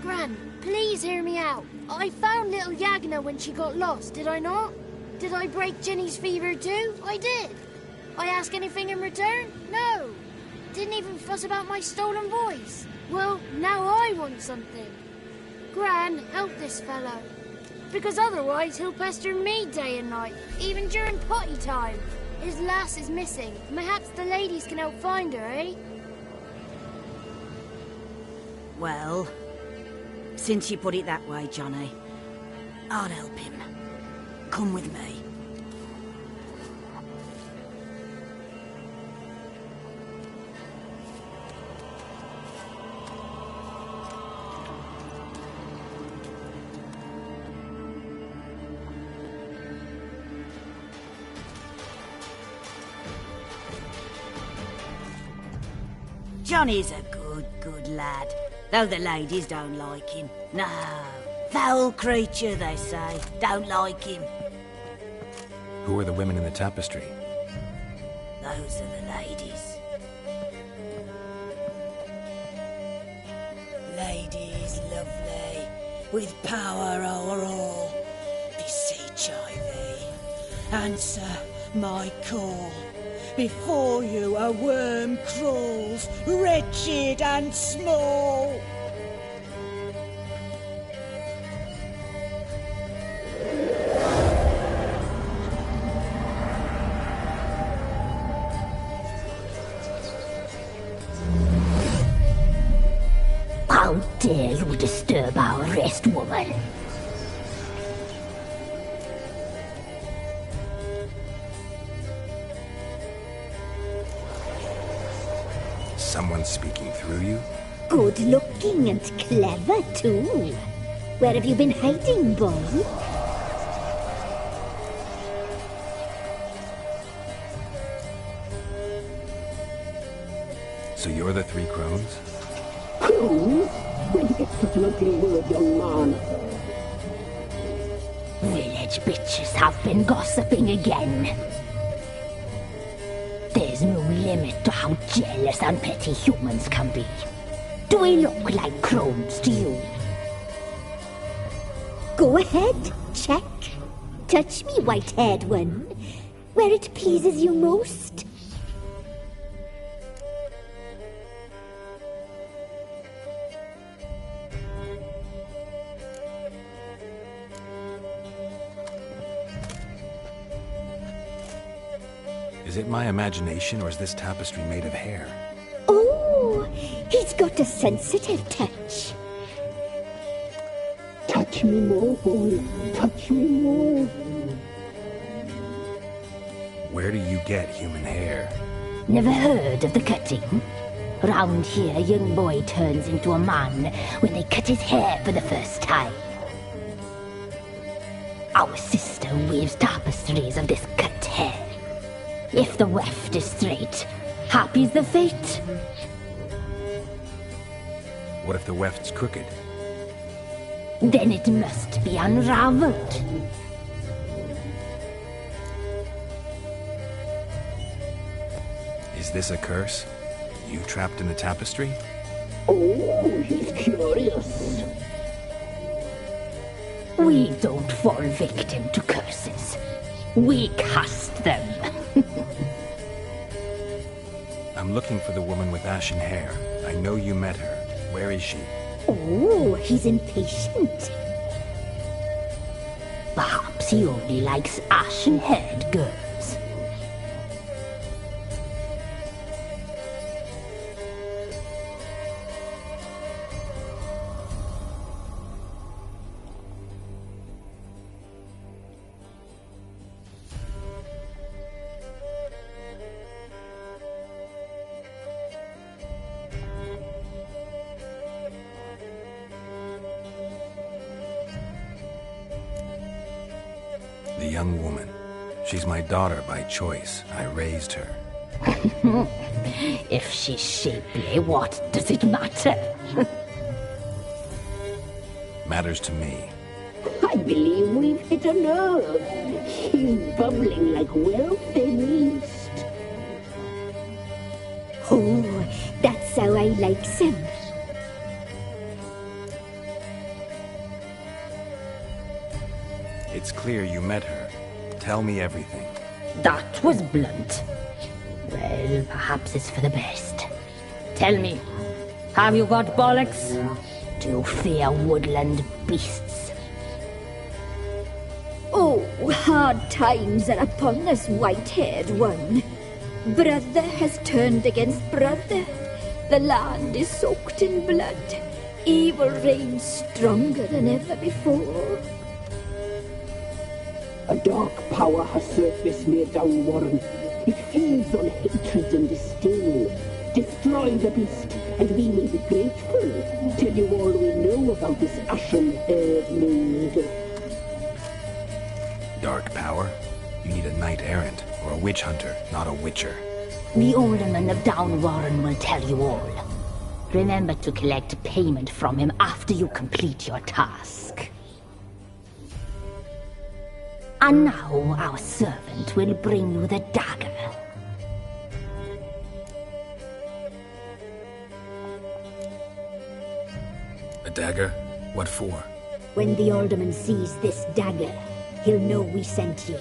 Gran, please hear me out. I found little Yagna when she got lost, did I not? Did I break Jenny's fever too? I did. I ask anything in return? No. Didn't even fuss about my stolen voice. Well, now I want something. Gran, help this fellow. because otherwise he'll pester me day and night, even during potty time. His lass is missing. Perhaps the ladies can help find her, eh? Well, since you put it that way, Johnny, I'll help him. Come with me. Johnny's a good lad, though the ladies don't like him. No, foul creature, they say. Don't like him. Who are the women in the tapestry? Those are the ladies. Ladies lovely, with power o'er all. Beseech I thee, answer my call. Before you a worm crawls, wretched and small. How dare you disturb our rest, woman? Someone speaking through you? Good looking and clever, too. Where have you been hiding, boy? So you're the Three Crones? Crones? Where'd you get such an ugly word, young man? Village bitches have been gossiping again. There's no limit to how jealous and petty humans can be. Do we look like crones to you? Go ahead, check. Touch me, white-haired one, where it pleases you most. Is it my imagination, or is this tapestry made of hair? Oh, he's got a sensitive touch. Touch me more, boy. Touch me more. Where do you get human hair? Never heard of the cutting? Round here, a young boy turns into a man when they cut his hair for the first time. Our sister weaves tapestries of this cut hair. If the weft is straight, happy's the fate. What if the weft's crooked? Then it must be unraveled. Is this a curse? You trapped in the tapestry? Oh, he's curious. We don't fall victim to curses. We cast them. I'm looking for the woman with ashen hair. I know you met her. Where is she? Oh, he's impatient. Perhaps he only likes ashen-haired girls. The young woman. She's my daughter by choice. I raised her. If she's shapely, what does it matter? Matters to me. I believe we've hit a nerve. He's bubbling like well-fed yeast. Oh, that's how I likes him. It's clear you met her. Tell me everything. That was blunt. Well, perhaps it's for the best. Tell me, have you got bollocks? Do you fear woodland beasts? Oh, hard times are upon us, white-haired one. Brother has turned against brother. The land is soaked in blood. Evil reigns stronger than ever before. A dark power has surfaced near Downwarren. It feeds on hatred and disdain. Destroy the beast, and we will be grateful. Tell you all we know about this ashen-haired maid. Dark power? You need a knight errant or a witch hunter, not a witcher. The alderman of Downwarren will tell you all. Remember to collect payment from him after you complete your task. And now our servant will bring you the dagger. A dagger? What for? When the alderman sees this dagger, he'll know we sent you.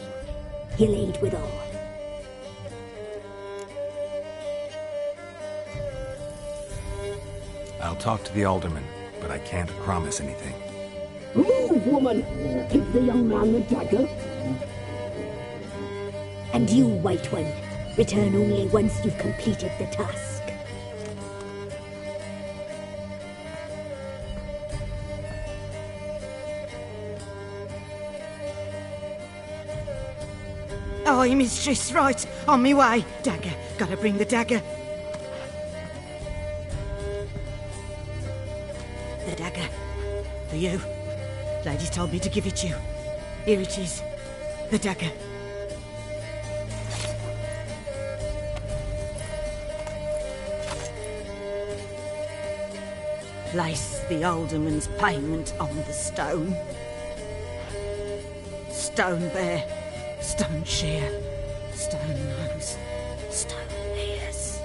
He'll aid with all. I'll talk to the alderman, but I can't promise anything. Move, woman! Give the young man the dagger. And you, White One, return only once you've completed the task. Aye, mistress, right. On me way. Dagger. Gotta bring the dagger. The dagger. For you. Lady told me to give it you. Here it is. The dagger. Place the alderman's payment on the stone. Stone bear. Stone shear, stone nose, stone ears.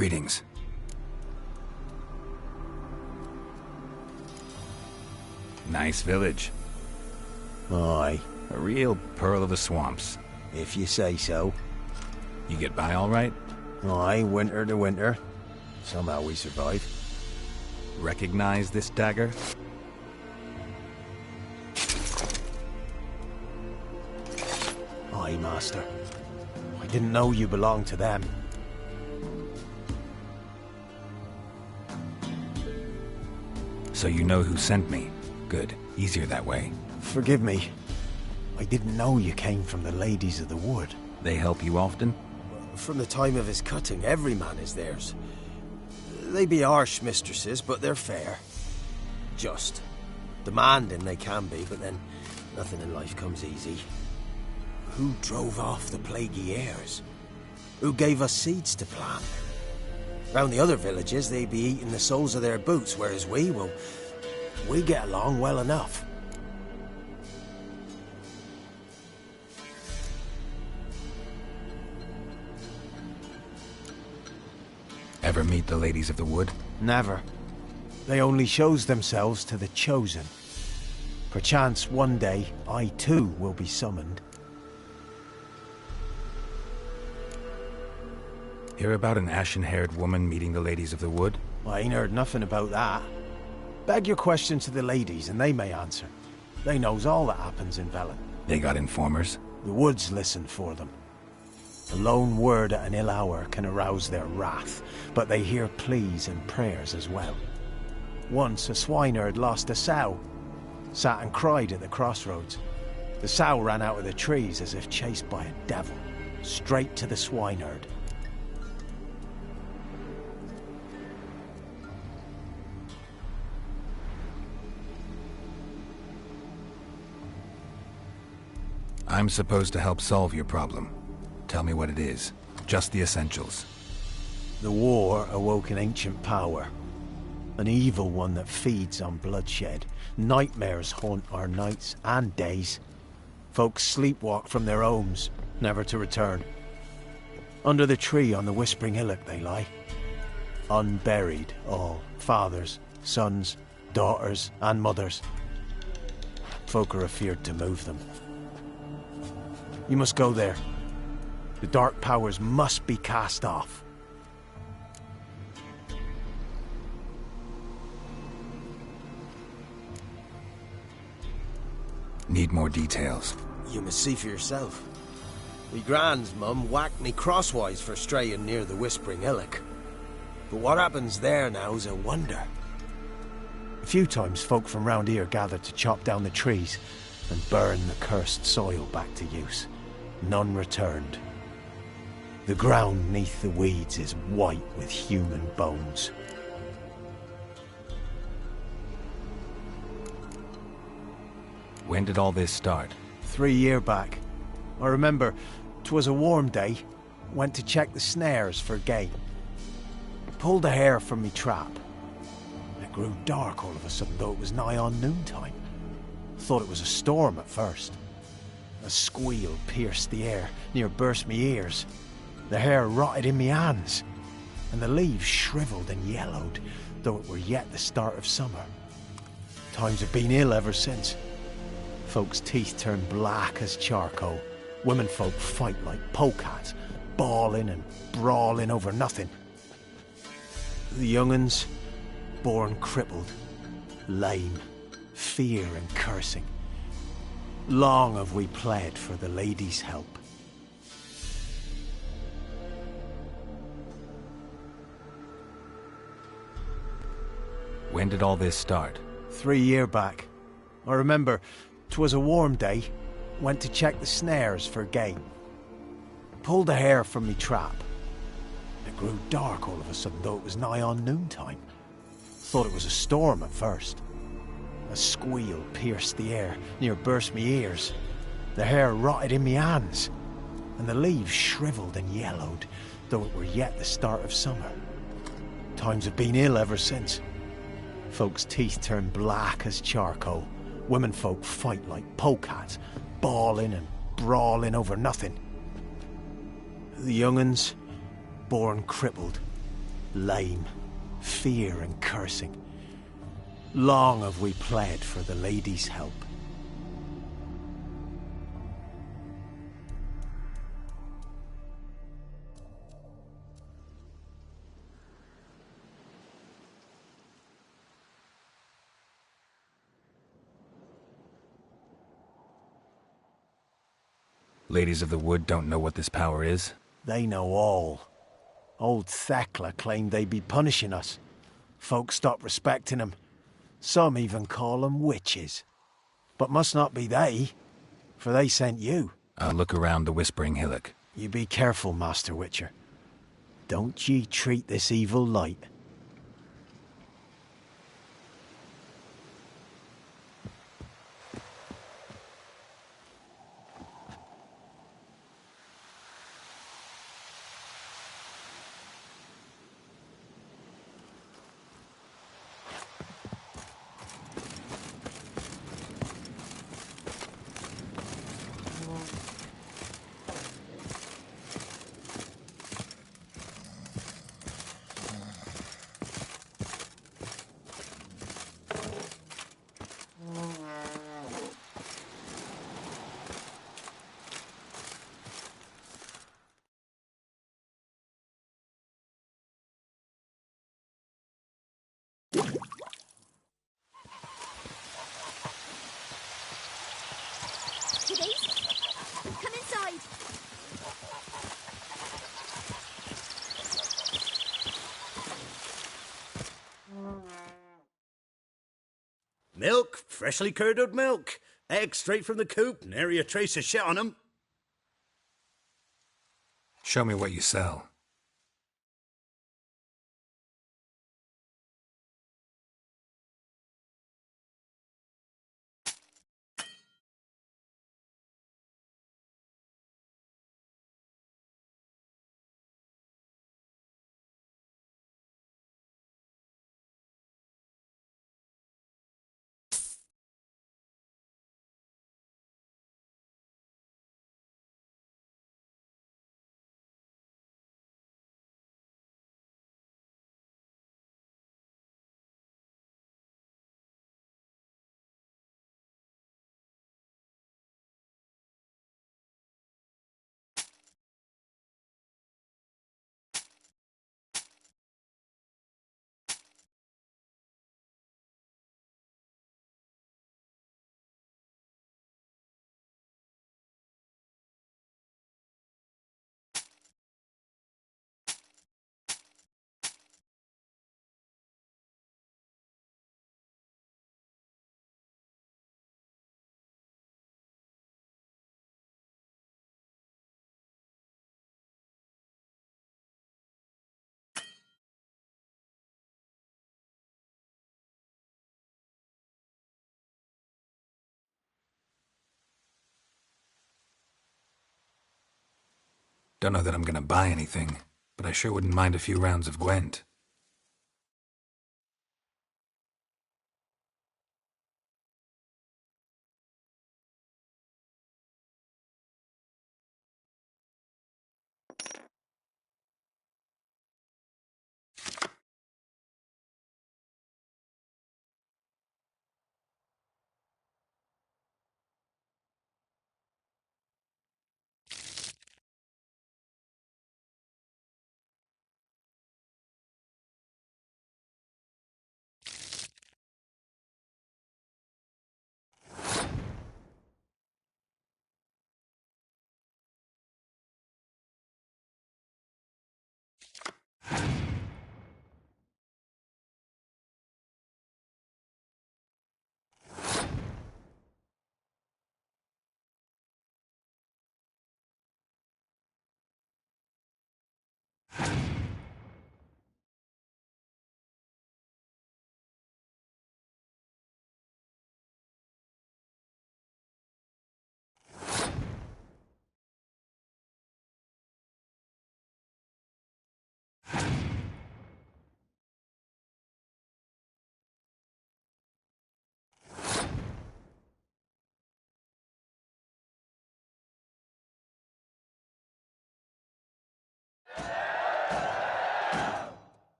Greetings. Nice village. Aye. A real pearl of the swamps. If you say so. You get by all right? Aye, winter to winter. Somehow we survive. Recognize this dagger? Aye, master. I didn't know you belonged to them. So you know who sent me. Good. Easier that way. Forgive me. I didn't know you came from the Ladies of the Wood. They help you often? From the time of his cutting, every man is theirs. They be harsh mistresses, but they're fair. Just. Demanding they can be, but then nothing in life comes easy. Who drove off the plaguey airs? Who gave us seeds to plant? Round the other villages, they be eating the soles of their boots, whereas we get along well enough. Ever meet the Ladies of the Wood? Never. They only shows themselves to the chosen. Perchance one day, I too will be summoned. Hear about an ashen-haired woman meeting the Ladies of the Wood? I ain't heard nothing about that. Beg your question to the ladies and they may answer. They knows all that happens in Velen. They got informers? The woods listen for them. A lone word at an ill hour can arouse their wrath, but they hear pleas and prayers as well. Once a swineherd lost a sow. Sat and cried at the crossroads. The sow ran out of the trees as if chased by a devil. Straight to the swineherd. I'm supposed to help solve your problem. Tell me what it is. Just the essentials. The war awoke an ancient power. An evil one that feeds on bloodshed. Nightmares haunt our nights and days. Folks sleepwalk from their homes, never to return. Under the tree on the Whispering Hillock they lie. Unburied all. Fathers, sons, daughters and mothers. Folk are afeard to move them. You must go there. The dark powers must be cast off. Need more details. You must see for yourself. Me grand's mum whacked me crosswise for straying near the Whispering Hillock. But what happens there now's a wonder. A few times folk from round here gathered to chop down the trees and burn the cursed soil back to use. None returned. The ground neath the weeds is white with human bones. When did all this start? 3 years back. I remember 'twas a warm day. Went to check the snares for game. Pulled a hare from me trap. It grew dark all of a sudden, though it was nigh on noontime. Thought it was a storm at first. A squeal pierced the air, near burst me ears. The hair rotted in me hands, and the leaves shriveled and yellowed, though it were yet the start of summer. Times have been ill ever since. Folks' teeth turn black as charcoal. Womenfolk fight like polecats, bawling and brawling over nothing. The young'uns, born crippled, lame, fear and cursing. Long have we pled for the ladies' help. When did all this start? 3 years back. I remember 'twas a warm day. Went to check the snares for game. Pulled a hare from me trap. It grew dark all of a sudden, though it was nigh on noontime. Thought it was a storm at first. A squeal pierced the air, near burst me ears. The hair rotted in me hands, and the leaves shriveled and yellowed, though it were yet the start of summer. Times have been ill ever since. Folks' teeth turn black as charcoal. Womenfolk fight like polecats, bawling and brawling over nothing. The young'uns, born crippled, Lame. Fear and cursing. Long have we pled for the lady's help. Ladies of the Wood don't know what this power is? They know all. Old Thekla claimed they'd be punishing us. Folk stopped respecting them. Some even call them witches. But must not be they, for they sent you. I'll look around the Whispering Hillock. You be careful, Master Witcher. Don't ye treat this evil light. Kiddies, come inside. Milk, freshly curdled milk. Eggs straight from the coop, nary a trace of shit on 'em. Show me what you sell. Don't know that I'm gonna buy anything, but I sure wouldn't mind a few rounds of Gwent.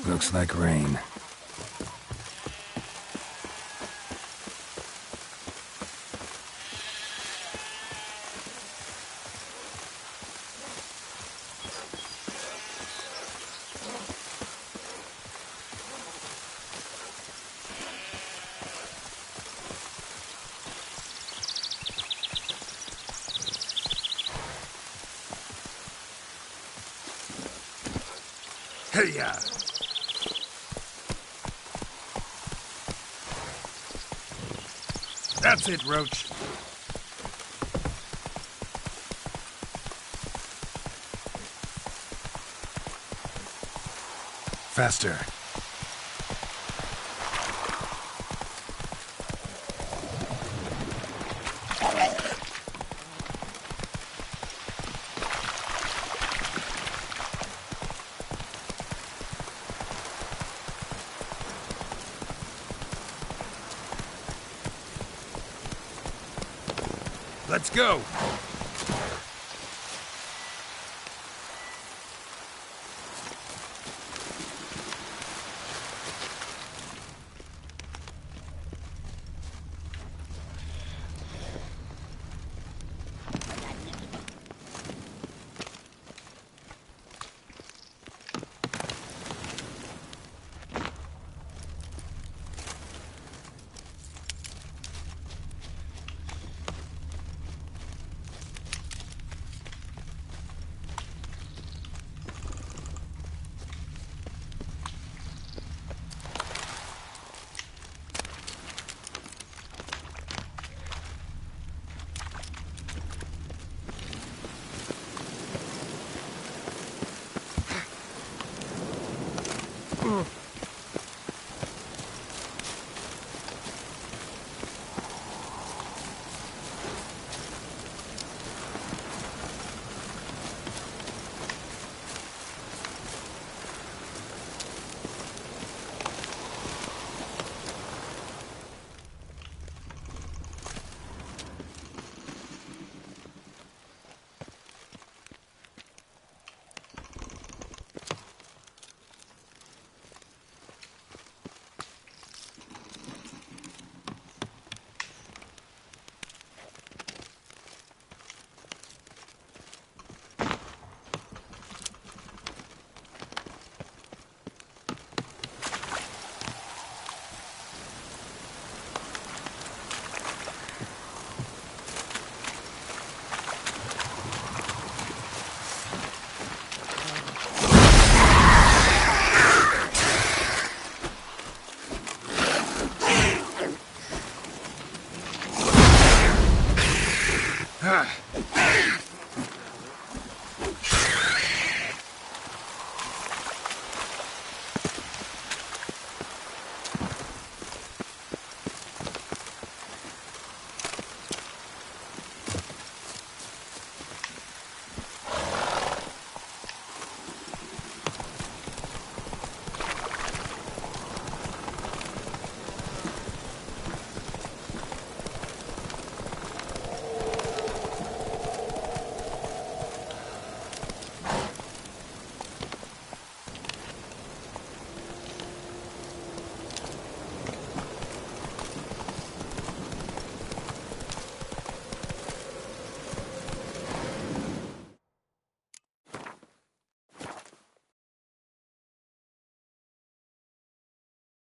Looks like rain. Hey-ya! That's it, Roach. Faster. Let's go! Ugh.